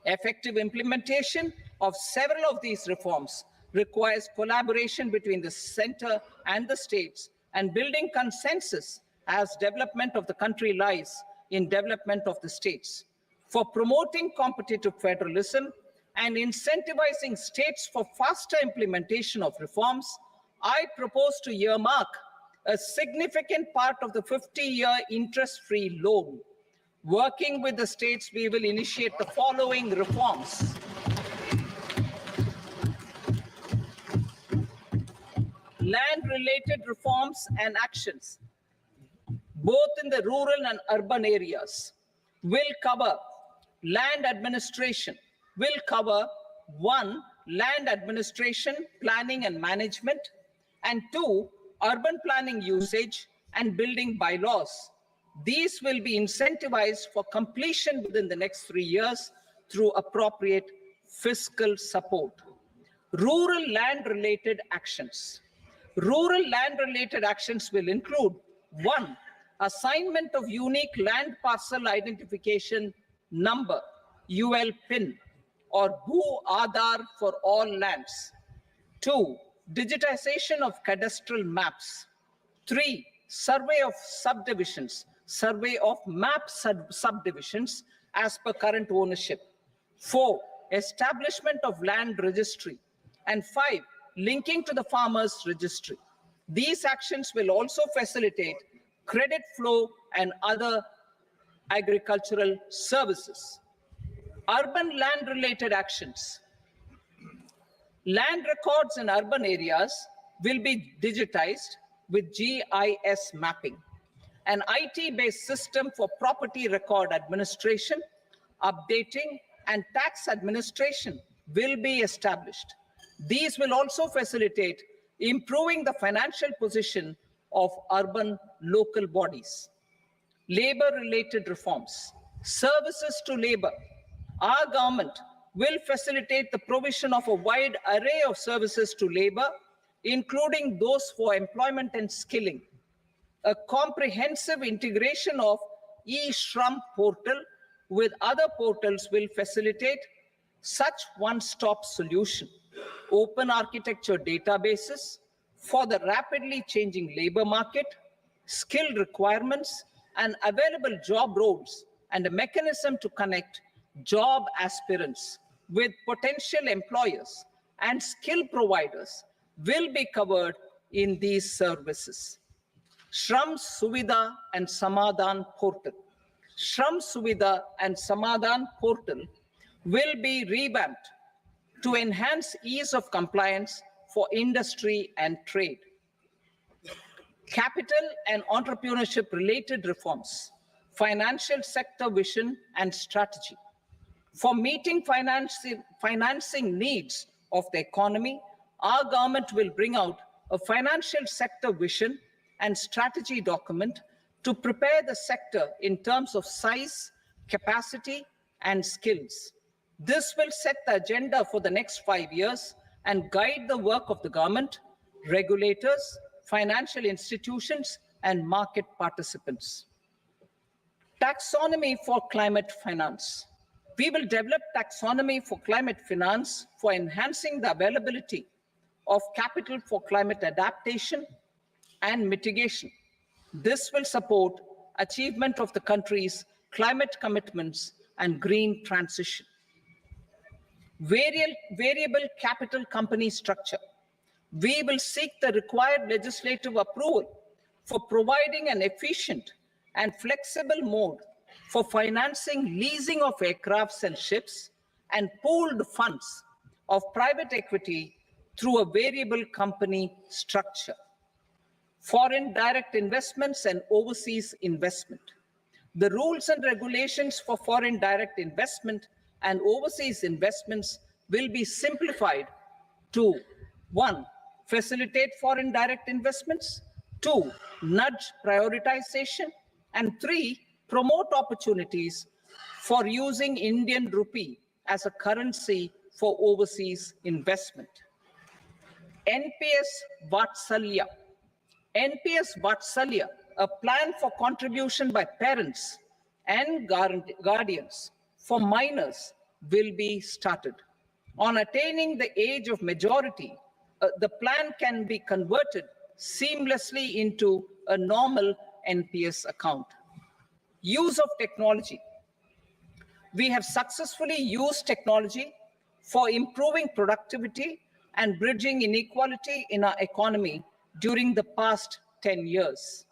Effective implementation of several of these reforms requires collaboration between the center and the states, and building consensus as development of the country lies in development of the states. For promoting competitive federalism and incentivizing states for faster implementation of reforms, I propose to earmark a significant part of the 50-year interest-free loan. Working with the states, we will initiate the following reforms. Land-related reforms and actions, both in the rural and urban areas, will cover land administration, will cover 1, land administration, planning and management, and 2, urban planning usage and building bylaws. These will be incentivized for completion within the next 3 years through appropriate fiscal support. Rural land-related actions. Rural land-related actions will include 1, assignment of unique land parcel identification number, UL PIN, or Bhu Aadhaar for all lands. 2, digitization of cadastral maps. 3, survey of subdivisions, survey of map subdivisions as per current ownership. 4, establishment of land registry. And 5, linking to the farmers registry. These actions will also facilitate credit flow and other agricultural services. Urban land-related actions. Land records in urban areas will be digitized with GIS mapping. An IT-based system for property record administration, updating, and tax administration will be established. These will also facilitate improving the financial position of urban local bodies. Labor-related reforms. Services to labor. Our government will facilitate the provision of a wide array of services to labor, including those for employment and skilling. A comprehensive integration of e-Shram portal with other portals will facilitate such one-stop solution. Open architecture databases for the rapidly changing labor market, skill requirements, and available job roles, and a mechanism to connect job aspirants with potential employers and skill providers will be covered in these services. Shram Suvidha and Samadhan portal. Shram Suvidha and Samadhan portal will be revamped to enhance ease of compliance for industry and trade. Capital and entrepreneurship related reforms, financial sector vision and strategy. For meeting financing needs of the economy, our government will bring out a financial sector vision and strategy document to prepare the sector in terms of size, capacity, and skills. This will set the agenda for the next 5 years and guide the work of the government, regulators, financial institutions, and market participants. Taxonomy for climate finance. We will develop taxonomy for climate finance for enhancing the availability of capital for climate adaptation and mitigation. This will support achievement of the country's climate commitments and green transition. Variable capital company structure. We will seek the required legislative approval for providing an efficient and flexible mode for financing leasing of aircrafts and ships and pooled funds of private equity through a variable company structure. Foreign direct investments and overseas investment. The rules and regulations for foreign direct investment and overseas investments will be simplified to 1. Facilitate foreign direct investments, 2. Nudge prioritization, and 3. Promote opportunities for using Indian rupee as a currency for overseas investment. NPS Vatsalya. NPS Vatsalya, a plan for contribution by parents and guardians for minors, will be started. On attaining the age of majority, the plan can be converted seamlessly into a normal NPS account. Use of technology. We have successfully used technology for improving productivity and bridging inequality in our economy during the past 10 years.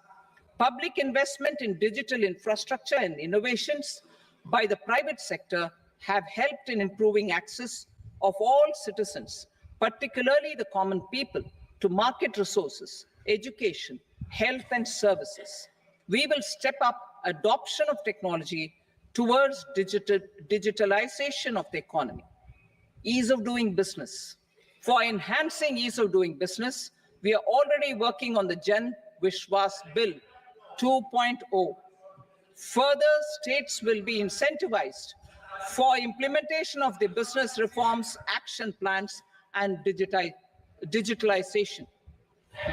Public investment in digital infrastructure and innovations by the private sector have helped in improving access of all citizens, particularly the common people, to market resources, education, health, and services. We will step up adoption of technology towards digitalization of the economy. Ease of doing business. For enhancing ease of doing business, we are already working on the Jan Vishwas Bill 2.0. Further, states will be incentivized for implementation of the business reforms, action plans, and digitalization.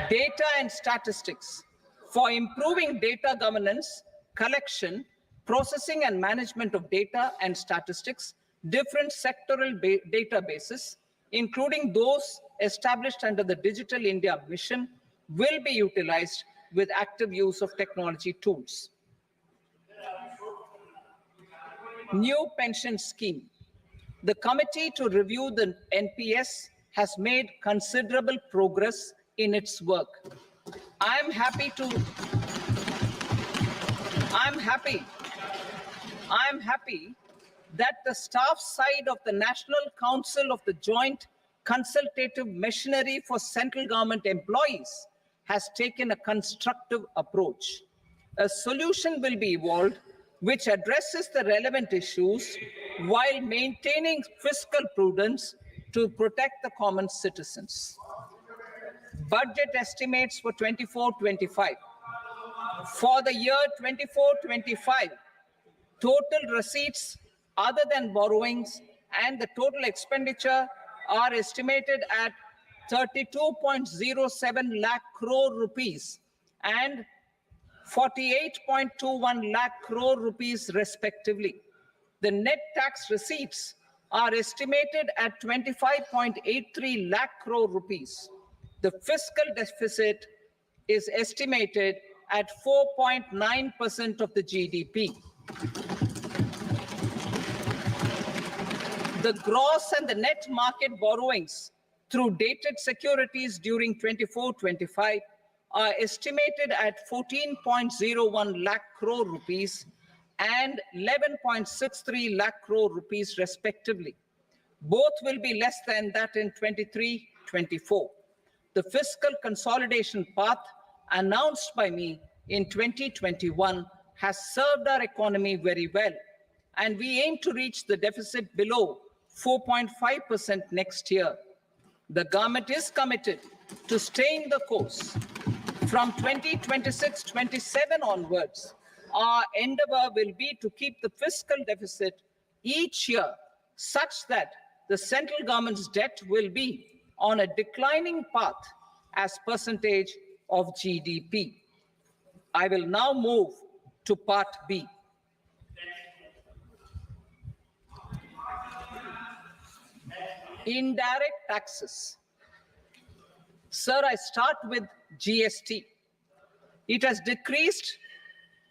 Data and statistics. For improving data governance, collection, processing, and management of data and statistics, different sectoral databases, including those established under the Digital India Mission, will be utilized with active use of technology tools. New pension scheme. The committee to review the NPS has made considerable progress in its work. I'm happy that the staff side of the National Council of the Joint Consultative Machinery for Central Government Employees has taken a constructive approach. A solution will be evolved which addresses the relevant issues while maintaining fiscal prudence to protect the common citizens. Budget estimates for 24-25. For the year 24-25, total receipts other than borrowings and the total expenditure are estimated at 32.07 lakh crore rupees and 48.21 lakh crore rupees respectively. The net tax receipts are estimated at 25.83 lakh crore rupees. The fiscal deficit is estimated at 4.9% of the GDP. The gross and the net market borrowings through dated securities during 24-25 are estimated at 14.01 lakh crore rupees and 11.63 lakh crore rupees respectively. Both will be less than that in 23-24. The fiscal consolidation path announced by me in 2021 has served our economy very well, and we aim to reach the deficit below 4.5% next year. The government is committed to staying the course. From 2026-27 onwards, our endeavor will be to keep the fiscal deficit each year such that the central government's debt will be on a declining path as percentage of GDP. I will now move to Part B. Indirect taxes. Sir, I start with GST. It has decreased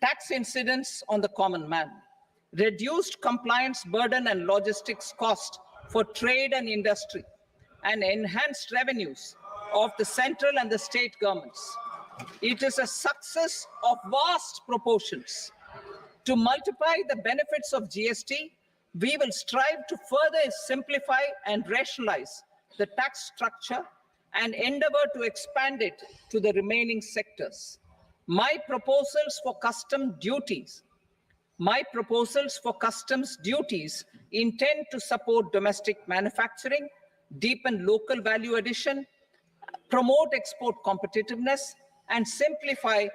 tax incidence on the common man, reduced compliance burden and logistics cost for trade and industry, and enhanced revenues of the central and the state governments. It is a success of vast proportions. To multiply the benefits of GST, we will strive to further simplify and rationalize the tax structure and endeavor to expand it to the remaining sectors. My proposals for customs duties intend to support domestic manufacturing, deepen local value addition, promote export competitiveness, and simplify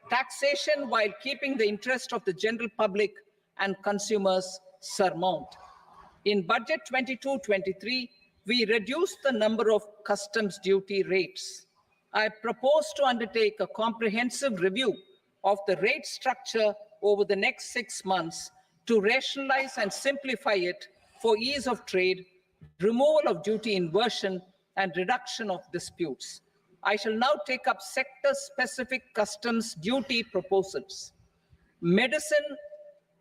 taxation while keeping the interest of the general public and consumers surmount. In Budget 22-23, we reduced the number of customs duty rates. I propose to undertake a comprehensive review of the rate structure over the next 6 months to rationalize and simplify it for ease of trade, removal of duty inversion, and reduction of disputes. I shall now take up sector-specific customs duty proposals. Medicine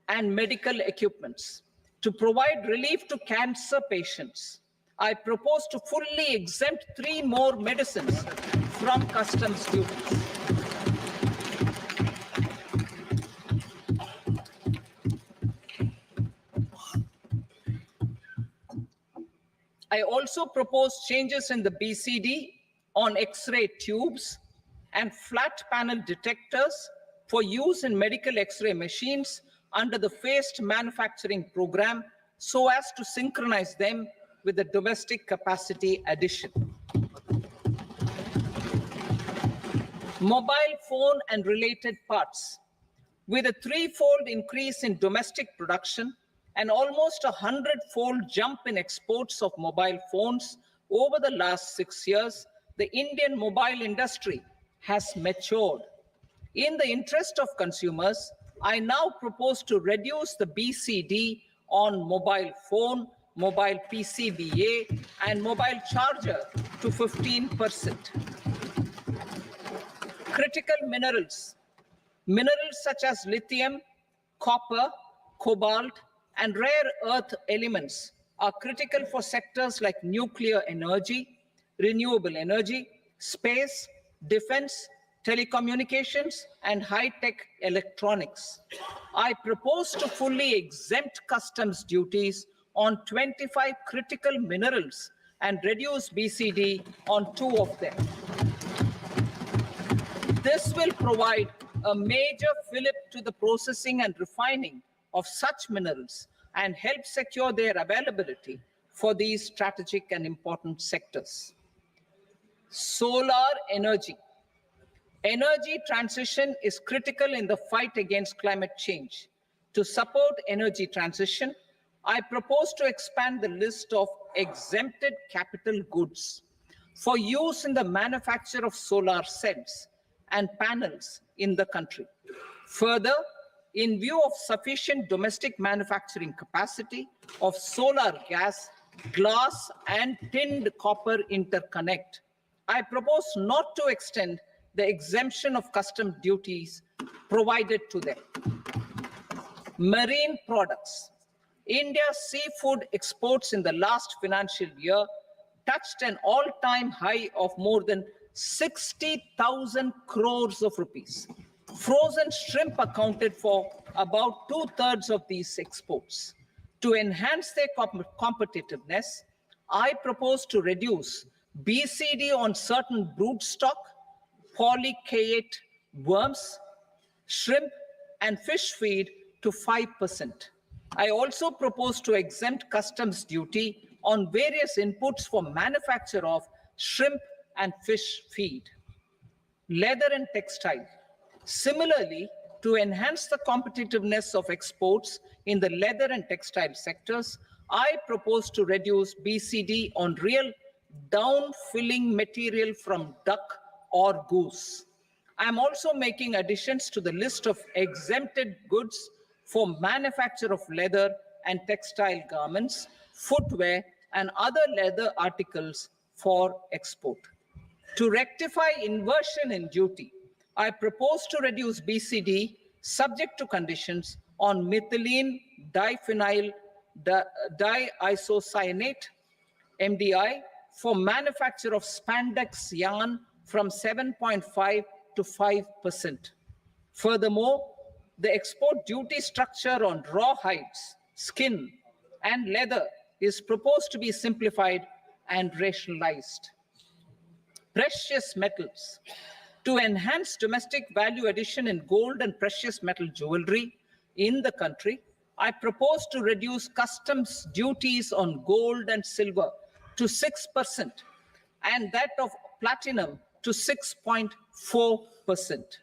and medical equipments. To provide relief to cancer patients, I propose to fully exempt 3 more medicines from customs duties. I also propose changes in the BCD on X-ray tubes and flat panel detectors for use in medical X-ray machines under the phased manufacturing program so as to synchronize them with the domestic capacity addition. Mobile phone and related parts. With a 3-fold increase in domestic production and almost a 100-fold jump in exports of mobile phones over the last 6 years, the Indian mobile industry has matured. In the interest of consumers, I now propose to reduce the BCD on mobile phone, mobile PCBA, and mobile charger to 15%. Critical minerals. Minerals such as lithium, copper, cobalt, and rare earth elements are critical for sectors like nuclear energy, renewable energy, space, defense, telecommunications, and high-tech electronics. I propose to fully exempt customs duties on 25 critical minerals and reduce BCD on 2 of them. This will provide a major fillip to the processing and refining of such minerals and help secure their availability for these strategic and important sectors. Solar energy. Energy transition is critical in the fight against climate change. To support energy transition, I propose to expand the list of exempted capital goods for use in the manufacture of solar cells and panels in the country. Further, in view of sufficient domestic manufacturing capacity of solar gas, glass, and tinned copper interconnect, I propose not to extend the exemption of custom duties provided to them. Marine products. India's seafood exports in the last financial year touched an all-time high of more than 60,000 crores of rupees. Frozen shrimp accounted for about 2/3 of these exports. To enhance their competitiveness, I propose to reduce BCD on certain broodstock, polychaete worms, shrimp, and fish feed to 5%. I also propose to exempt customs duty on various inputs for manufacture of shrimp and fish feed. Leather and textile. Similarly, to enhance the competitiveness of exports in the leather and textile sectors, I propose to reduce BCD on real down-filling material from duck or goose. I'm also making additions to the list of exempted goods for manufacture of leather and textile garments, footwear, and other leather articles for export. To rectify inversion in duty, I propose to reduce BCD subject to conditions on methylene diphenyl diisocyanate, MDI, for manufacture of spandex yarn from 7.5 to 5%. Furthermore, the export duty structure on raw hides, skin, and leather is proposed to be simplified and rationalized. Precious metals. To enhance domestic value addition in gold and precious metal jewelry in the country, I propose to reduce customs duties on gold and silver to 6% and that of platinum to 6.4%.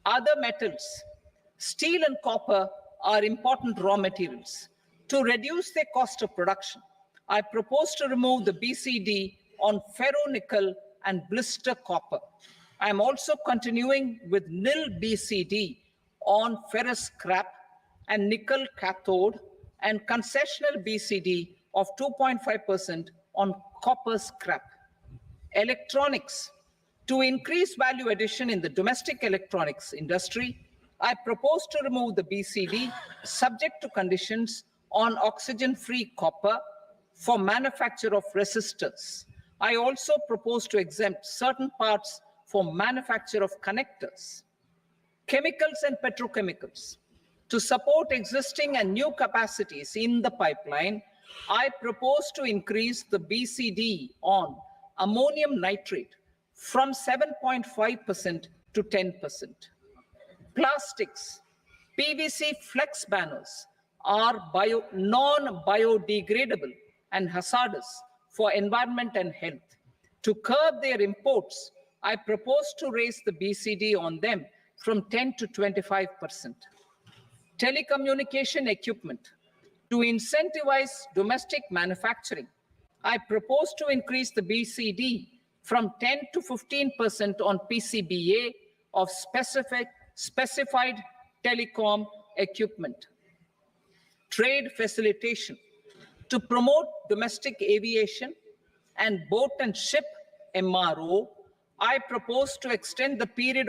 Other metals, steel and copper are important raw materials. To reduce their cost of production, I propose to remove the BCD on ferronickel and blister copper. I am also continuing with nil BCD on ferrous scrap and nickel cathode and concessional BCD of 2.5% on copper scrap. Electronics. To increase value addition in the domestic electronics industry, I propose to remove the BCD subject to conditions on oxygen-free copper for manufacture of resistors. I also propose to exempt certain parts for manufacture of connectors. Chemicals and petrochemicals. To support existing and new capacities in the pipeline, I propose to increase the BCD on ammonium nitrate from 7.5% to 10%. Plastics. PVC flex banners are non-biodegradable and hazardous for environment and health. To curb their imports, I propose to raise the BCD on them from 10 to 25%. Telecommunication equipment. To incentivize domestic manufacturing, I propose to increase the BCD from 10 to 15% on PCBA of specified telecom equipment. Trade facilitation. To promote domestic aviation and boat and ship MRO, I propose to extend the period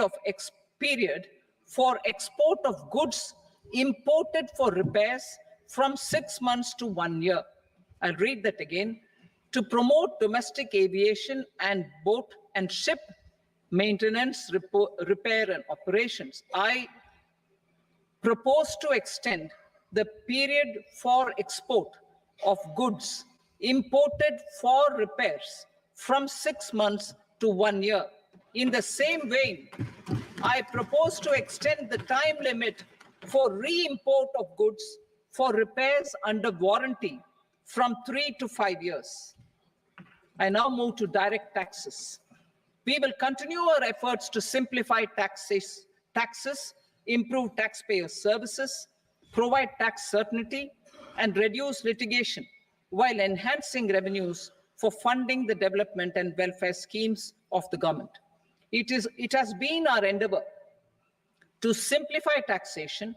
for export of goods imported for repairs from 6 months to 1 year. I'll read that again. To promote domestic aviation and boat and ship maintenance, repair, and operations, I propose to extend the period for export of goods imported for repairs from 6 months to 1 year. In the same vein, I propose to extend the time limit for re-import of goods for repairs under warranty from 3 to 5 years. I now move to direct taxes. We will continue our efforts to simplify taxes, improve taxpayer services, provide tax certainty, and reduce litigation while enhancing revenues for funding the development and welfare schemes of the government. It has been our endeavor to simplify taxation.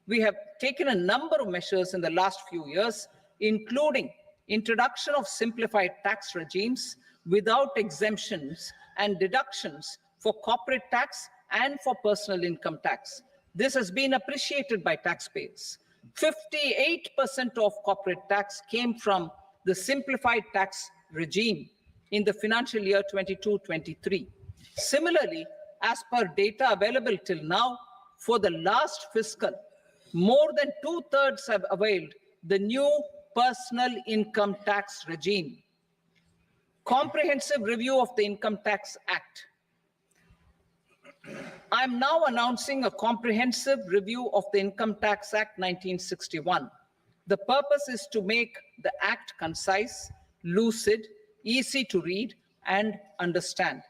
We have taken a number of measures in the last few years, including introduction of simplified tax regimes without exemptions and deductions for corporate tax and for personal income tax. This has been appreciated by taxpayers. 58% of corporate tax came from the simplified tax regime in the financial year 22-23. Similarly, as per data available till now, for the last fiscal, more than 2/3 have availed the new personal income tax regime. Comprehensive review of the Income Tax Act. I am now announcing a comprehensive review of the Income Tax Act 1961. The purpose is to make the act concise, lucid, easy to read and understand.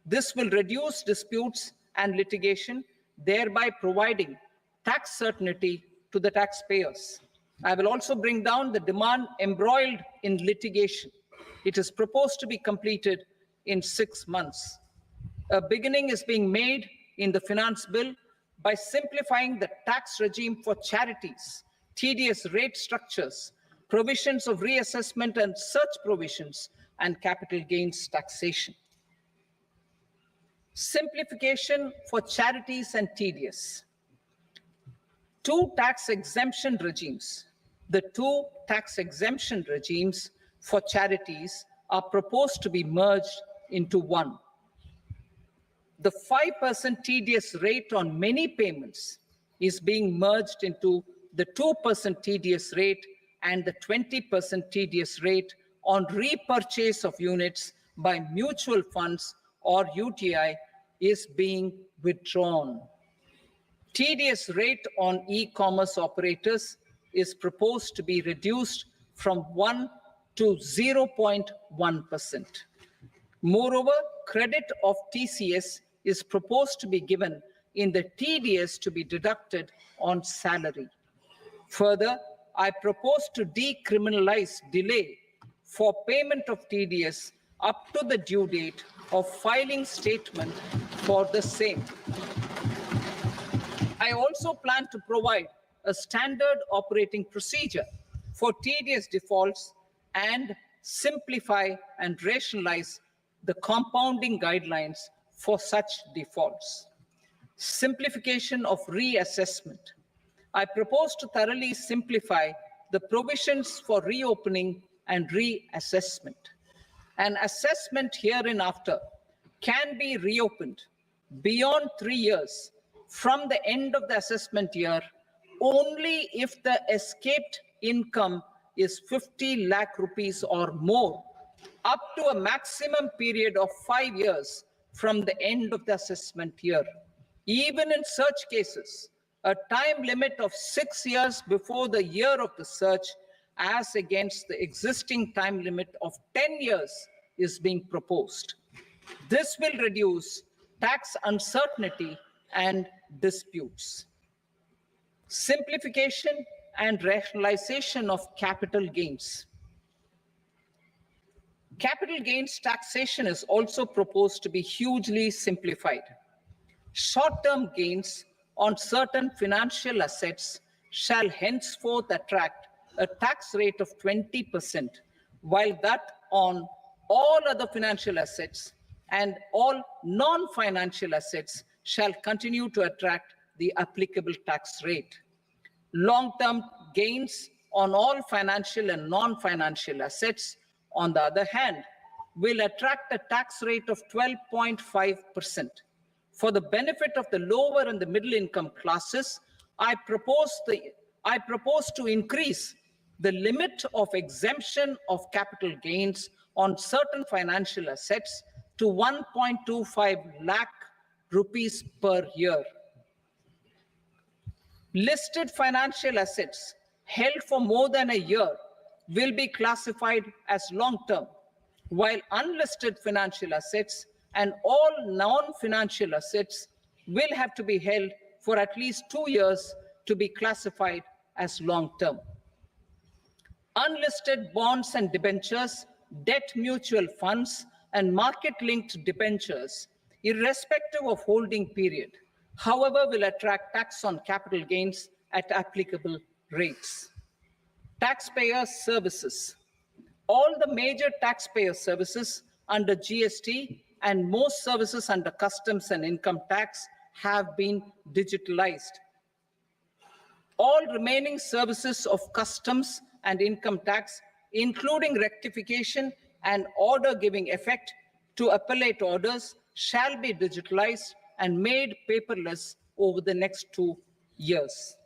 This will reduce disputes and litigation, thereby providing tax certainty to the taxpayers. I will also bring down the demand embroiled in litigation. It is proposed to be completed in 6 months. A beginning is being made in the finance bill by simplifying the tax regime for charities, TDS rate structures, provisions of reassessment and such provisions, and capital gains taxation. Simplification for charities and TDS. Two tax exemption regimes. The two tax exemption regimes for charities are proposed to be merged into one. The 5% TDS rate on many payments is being merged into the 2% TDS rate, and the 20% TDS rate on repurchase of units by mutual funds or UTI is being withdrawn. TDS rate on e-commerce operators is proposed to be reduced from 1 to 0.1%. Moreover, credit of TCS is proposed to be given in the TDS to be deducted on salary. Further, I propose to decriminalize delay for payment of TDS up to the due date of filing statement for the same. I also plan to provide a standard operating procedure for TDS defaults and simplify and rationalize the compounding guidelines for such defaults. Simplification of reassessment. I propose to thoroughly simplify the provisions for reopening and reassessment. An assessment hereinafter can be reopened beyond 3 years from the end of the assessment year only if the escaped income is 50 lakh rupees or more, up to a maximum period of 5 years from the end of the assessment year. Even in such cases, a time limit of 6 years before the year of the search, as against the existing time limit of 10 years, is being proposed. This will reduce tax uncertainty and disputes. Simplification and rationalization of capital gains. Capital gains taxation is also proposed to be hugely simplified. Short-term gains on certain financial assets shall henceforth attract a tax rate of 20%, while that on all other financial assets and all non-financial assets shall continue to attract the applicable tax rate. Long-term gains on all financial and non-financial assets, on the other hand, will attract a tax rate of 12.5%. For the benefit of the lower and the middle income classes, I propose to increase the limit of exemption of capital gains on certain financial assets to 1.25 lakh rupees per year. Listed financial assets held for more than a year will be classified as long-term, while unlisted financial assets and all non-financial assets will have to be held for at least 2 years to be classified as long-term. Unlisted bonds and debentures, debt mutual funds, and market-linked debentures, irrespective of holding period, however, will attract tax on capital gains at applicable rates. Taxpayer services. All the major taxpayer services under GST and most services under customs and income tax have been digitalized. All remaining services of customs and income tax, including rectification and order giving effect to appellate orders, shall be digitalized and made paperless over the next 2 years.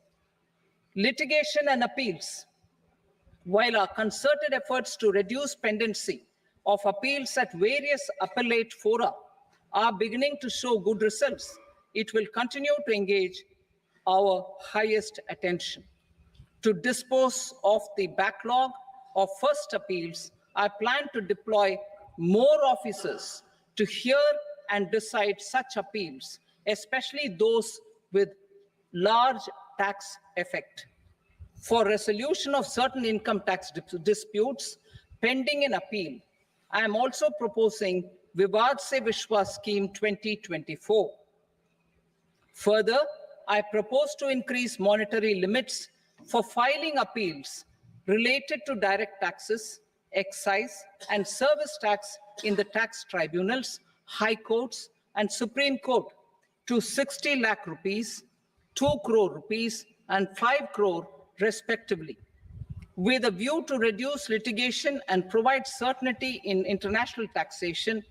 Litigation and appeals. While our concerted efforts to reduce pendency of appeals at various appellate fora are beginning to show good results, it will continue to engage our highest attention. To dispose of the backlog of first appeals, I plan to deploy more officers to hear and decide such appeals, especially those with large tax effect. For resolution of certain income tax disputes pending in appeal, I am also proposing Vivad Se Vishwas Scheme 2024. Further, I propose to increase monetary limits for filing appeals related to direct taxes, excise, and service tax in the tax tribunals, high courts, and Supreme Court to 60 lakh rupees, 2 crore rupees, and 5 crore respectively, with a view to reduce litigation and provide certainty in international taxation.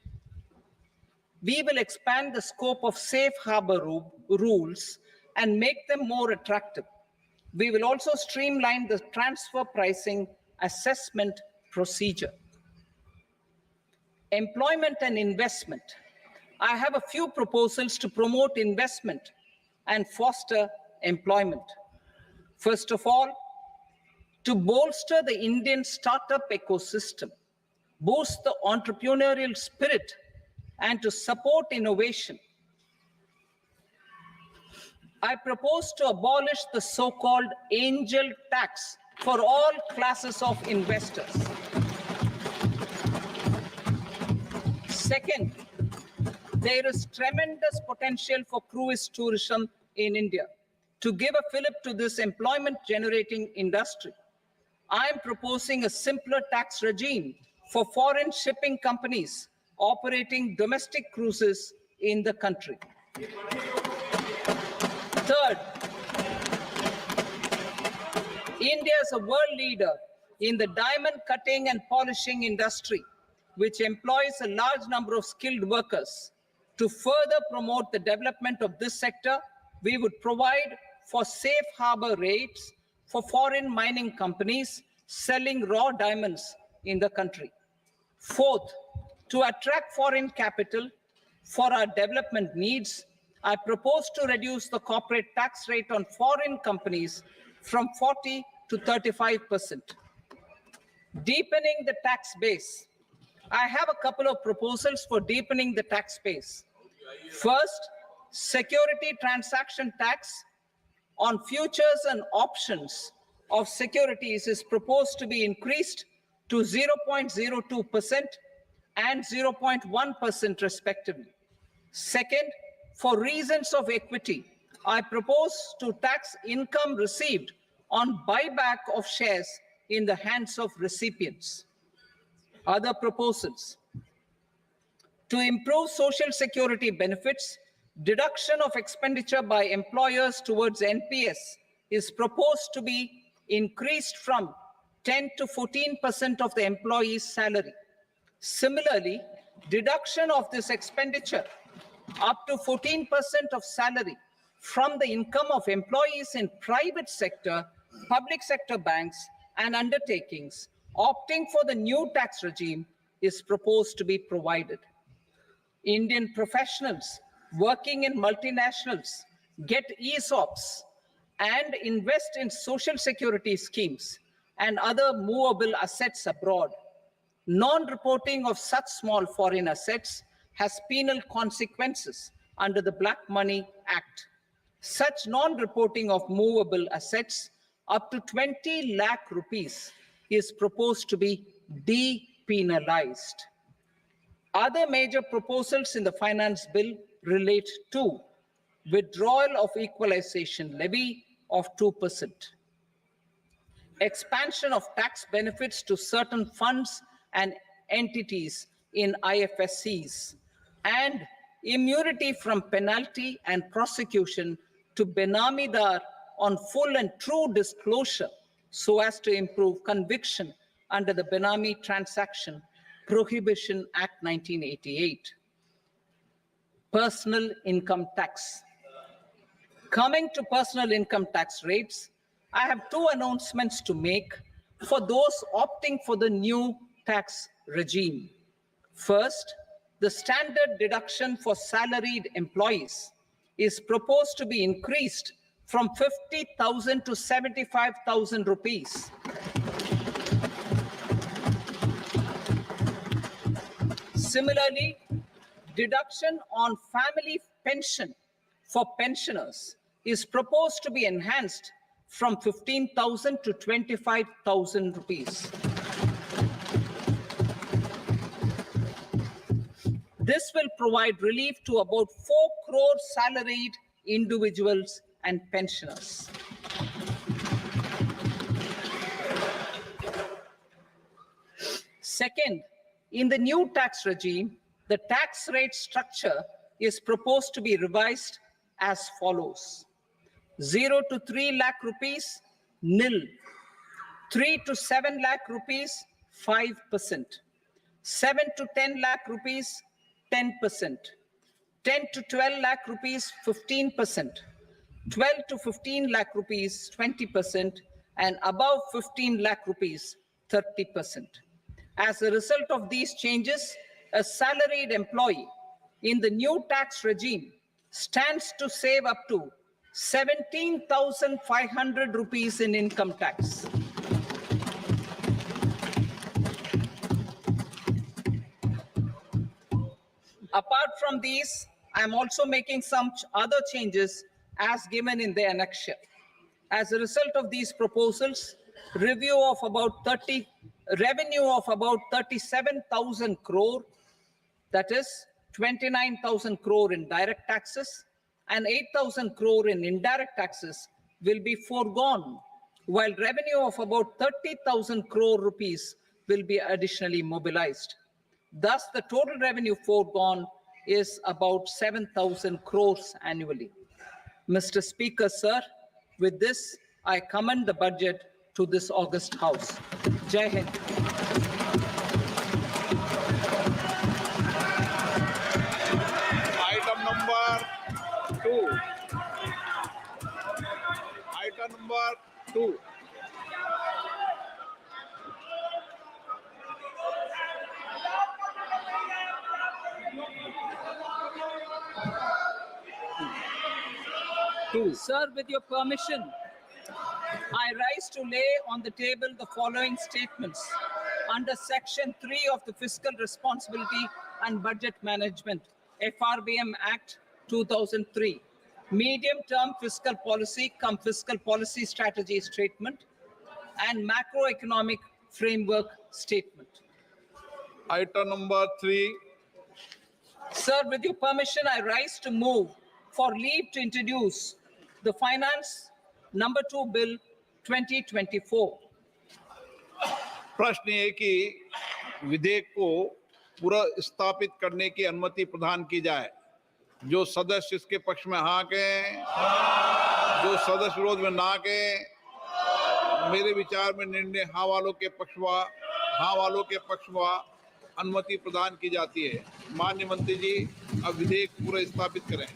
We will expand the scope of safe harbor rules and make them more attractive. We will also streamline the transfer pricing assessment procedure. Employment and investment. I have a few proposals to promote investment and foster employment. First of all, to bolster the Indian startup ecosystem, boost the entrepreneurial spirit, and to support innovation, I propose to abolish the so-called angel tax for all classes of investors. Second, there is tremendous potential for cruise tourism in India. To give a fillip to this employment-generating industry, I am proposing a simpler tax regime for foreign shipping companies operating domestic cruises in the country. Third, India is a world leader in the diamond cutting and polishing industry, which employs a large number of skilled workers. To further promote the development of this sector, we would provide for safe harbor rates for foreign mining companies selling raw diamonds in the country. Fourth, to attract foreign capital for our development needs, I propose to reduce the corporate tax rate on foreign companies from 40 to 35%. Deepening the tax base. I have a couple of proposals for deepening the tax base. First, security transaction tax on futures and options of securities is proposed to be increased to 0.02% and 0.1% respectively. Second, for reasons of equity, I propose to tax income received on buyback of shares in the hands of recipients. Other proposals. To improve social security benefits, deduction of expenditure by employers towards NPS is proposed to be increased from 10 to 14% of the employee's salary. Similarly, deduction of this expenditure up to 14% of salary from the income of employees in private sector, public sector banks, and undertakings opting for the new tax regime is proposed to be provided. Indian professionals working in multinationals get ESOPs and invest in social security schemes and other movable assets abroad. Non-reporting of such small foreign assets has penal consequences under the Black Money Act. Such non-reporting of movable assets up to 20 lakh rupees is proposed to be depenalized. Other major proposals in the finance bill relate to withdrawal of equalization levy of 2%, expansion of tax benefits to certain funds and entities in IFSCs, and immunity from penalty and prosecution to Benamidar on full and true disclosure so as to improve conviction under the Benami Transaction Prohibition Act 1988. Personal income tax. Coming to personal income tax rates, I have two announcements to make for those opting for the new tax regime. First, the standard deduction for salaried employees is proposed to be increased from 50,000 to 75,000 rupees. Similarly, deduction on family pension for pensioners is proposed to be enhanced from 15,000 to 25,000 rupees. This will provide relief to about 4 crore salaried individuals and pensioners. Second, in the new tax regime, the tax rate structure is proposed to be revised as follows: 0 to 3 lakh rupees, nil; 3 to 7 lakh rupees, 5%; 7 to 10 lakh rupees, 10%; 10 to 12 lakh rupees, 15%; 12 to 15 lakh rupees, 20%; and above 15 lakh rupees, 30%. As a result of these changes, a salaried employee in the new tax regime stands to save up to 17,500 rupees in income tax. Apart from these, I am also making some other changes as given in the annexure. As a result of these proposals, revenue of about 37,000 crore, that is 29,000 crore in direct taxes and 8,000 crore in indirect taxes, will be foregone, while revenue of about 30,000 crore rupees will be additionally mobilized. Thus, the total revenue foregone is about 7,000 crores annually. Mr. Speaker, sir, with this, I commend the budget to this august House. Jai Hind. Item number 2. Item number 2. Sir, with your permission, I rise to lay on the table the following statements under Section 3 of the Fiscal Responsibility and Budget Management, FRBM Act 2003, medium-term fiscal policy cum fiscal policy strategy statement and macroeconomic framework statement. Item number 3. Sir, with your permission, I rise to move for leave to introduce the Finance Number 2 Bill 2024. प्रश्न ये कि विधेयक को पुनर्स्थापित करने की अनुमति प्रदान की जाए। जो सदस्य इसके पक्ष में हाँ कहें, जो सदस्य विरोध में ना कहें। मेरे विचार में निर्णय हाँ वालों के पक्ष में अनुमति प्रदान की जाती है। माननीय मंत्री जी, अब विधेयक पुनर्स्थापित करें।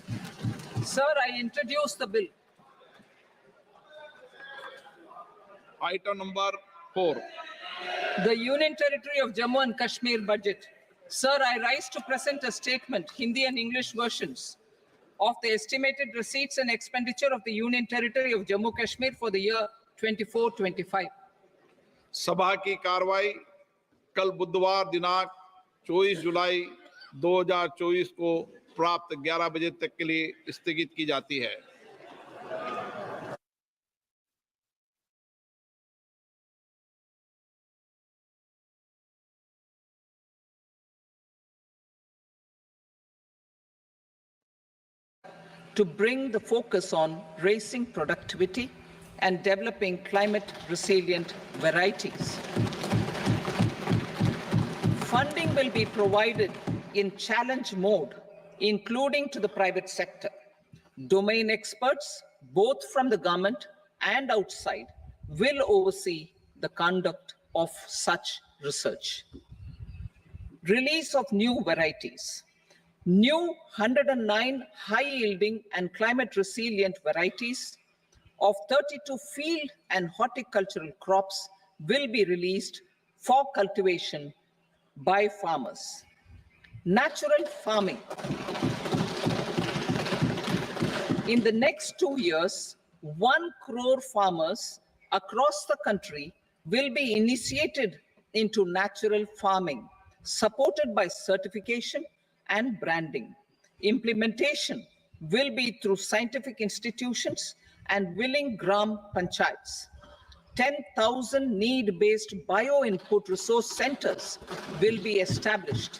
Sir, I introduce the bill. Item number 4. The Union Territory of Jammu and Kashmir budget. Sir, I rise to present a statement, Hindi and English versions, of the estimated receipts and expenditure of the Union Territory of Jammu and Kashmir for the year 24-25. सभा की कार्रवाई कल बुधवार दिनांक 24 जुलाई 2024 को प्राप्त 11 बजे तक के लिए स्थगित की जाती है। to bring the focus on raising productivity and developing climate-resilient varieties. Funding will be provided in challenge mode, including to the private sector. Domain experts, both from the government and outside, will oversee the conduct of such research. Release of new varieties. New 109 high-yielding and climate-resilient varieties of 32 field and horticultural crops will be released for cultivation by farmers. Natural farming. In the next 2 years, 1 crore farmers across the country will be initiated into natural farming, supported by certification and branding. Implementation will be through scientific institutions and willing gram panchayats. 10,000 need-based bio-input resource centers will be established.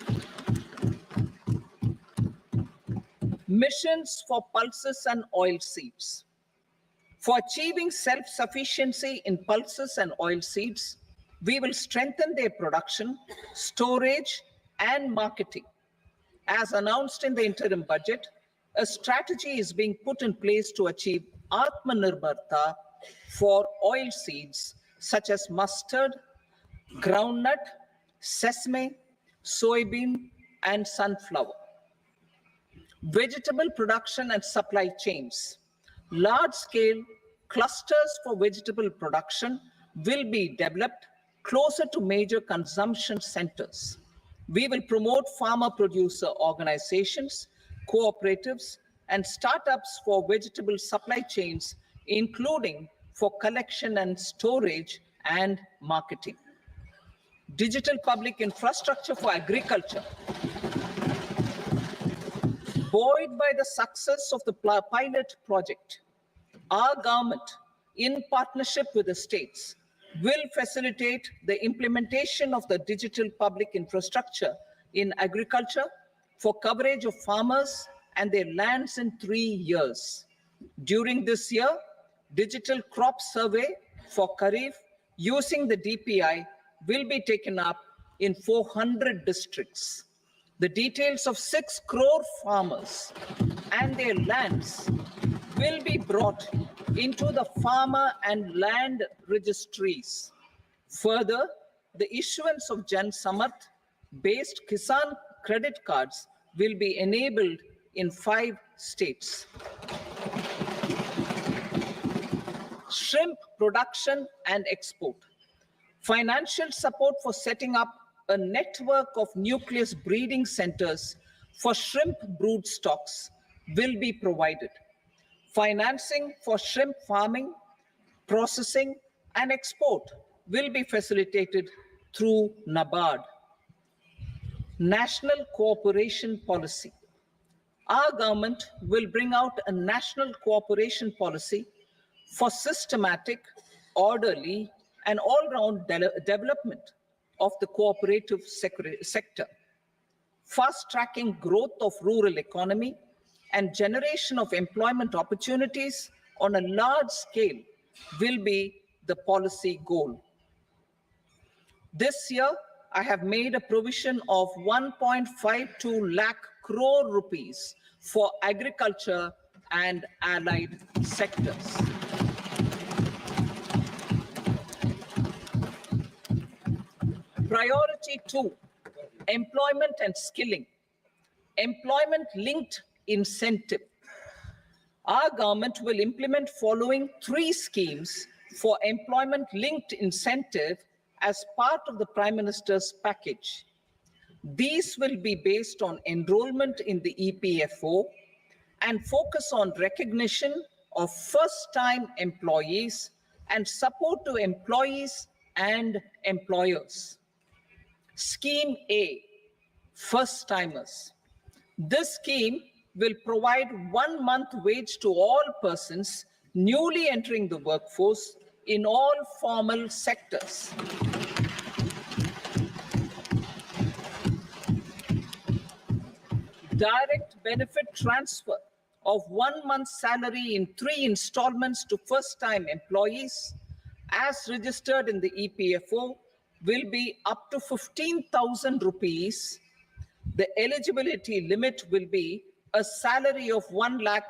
Missions for pulses and oil seeds. For achieving self-sufficiency in pulses and oil seeds, we will strengthen their production, storage, and marketing. As announced in the interim budget, a strategy is being put in place to achieve Atmanirbharta for oil seeds such as mustard, groundnut, sesame, soybean, and sunflower. Vegetable production and supply chains. Large-scale clusters for vegetable production will be developed closer to major consumption centers. We will promote farmer-producer organizations, cooperatives, and startups for vegetable supply chains, including for collection and storage and marketing. Digital public infrastructure for agriculture. Buoyed by the success of the pilot project, our government, in partnership with the states, will facilitate the implementation of the digital public infrastructure in agriculture for coverage of farmers and their lands in 3 years. During this year, digital crop survey for Kharif using the DPI will be taken up in 400 districts. The details of 6 crore farmers and their lands will be brought into the farmer and land registries. Further, the issuance of Jansatta-based Kisan credit cards will be enabled in 5 states. Shrimp production and export. Financial support for setting up a network of nucleus breeding centers for shrimp brood stocks will be provided. Financing for shrimp farming, processing, and export will be facilitated through NABARD. National cooperation policy. Our government will bring out a national cooperation policy for systematic, orderly, and all-round development of the cooperative sector, fast-tracking growth of rural economy and generation of employment opportunities on a large scale will be the policy goal. This year, I have made a provision of 1.52 lakh crore rupees for agriculture and allied sectors. Priority 2, employment and skilling. Employment-linked incentive. Our government will implement following 3 schemes for employment-linked incentive as part of the Prime Minister's package. These will be based on enrollment in the EPFO and focus on recognition of first-time employees and support to employees and employers. Scheme A, first-timers. This scheme will provide 1 month wage to all persons newly entering the workforce in all formal sectors. Direct benefit transfer of 1 month's salary in 3 installments to first-time employees as registered in the EPFO will be up to 15,000 rupees. The eligibility limit will be a salary of 1 lakh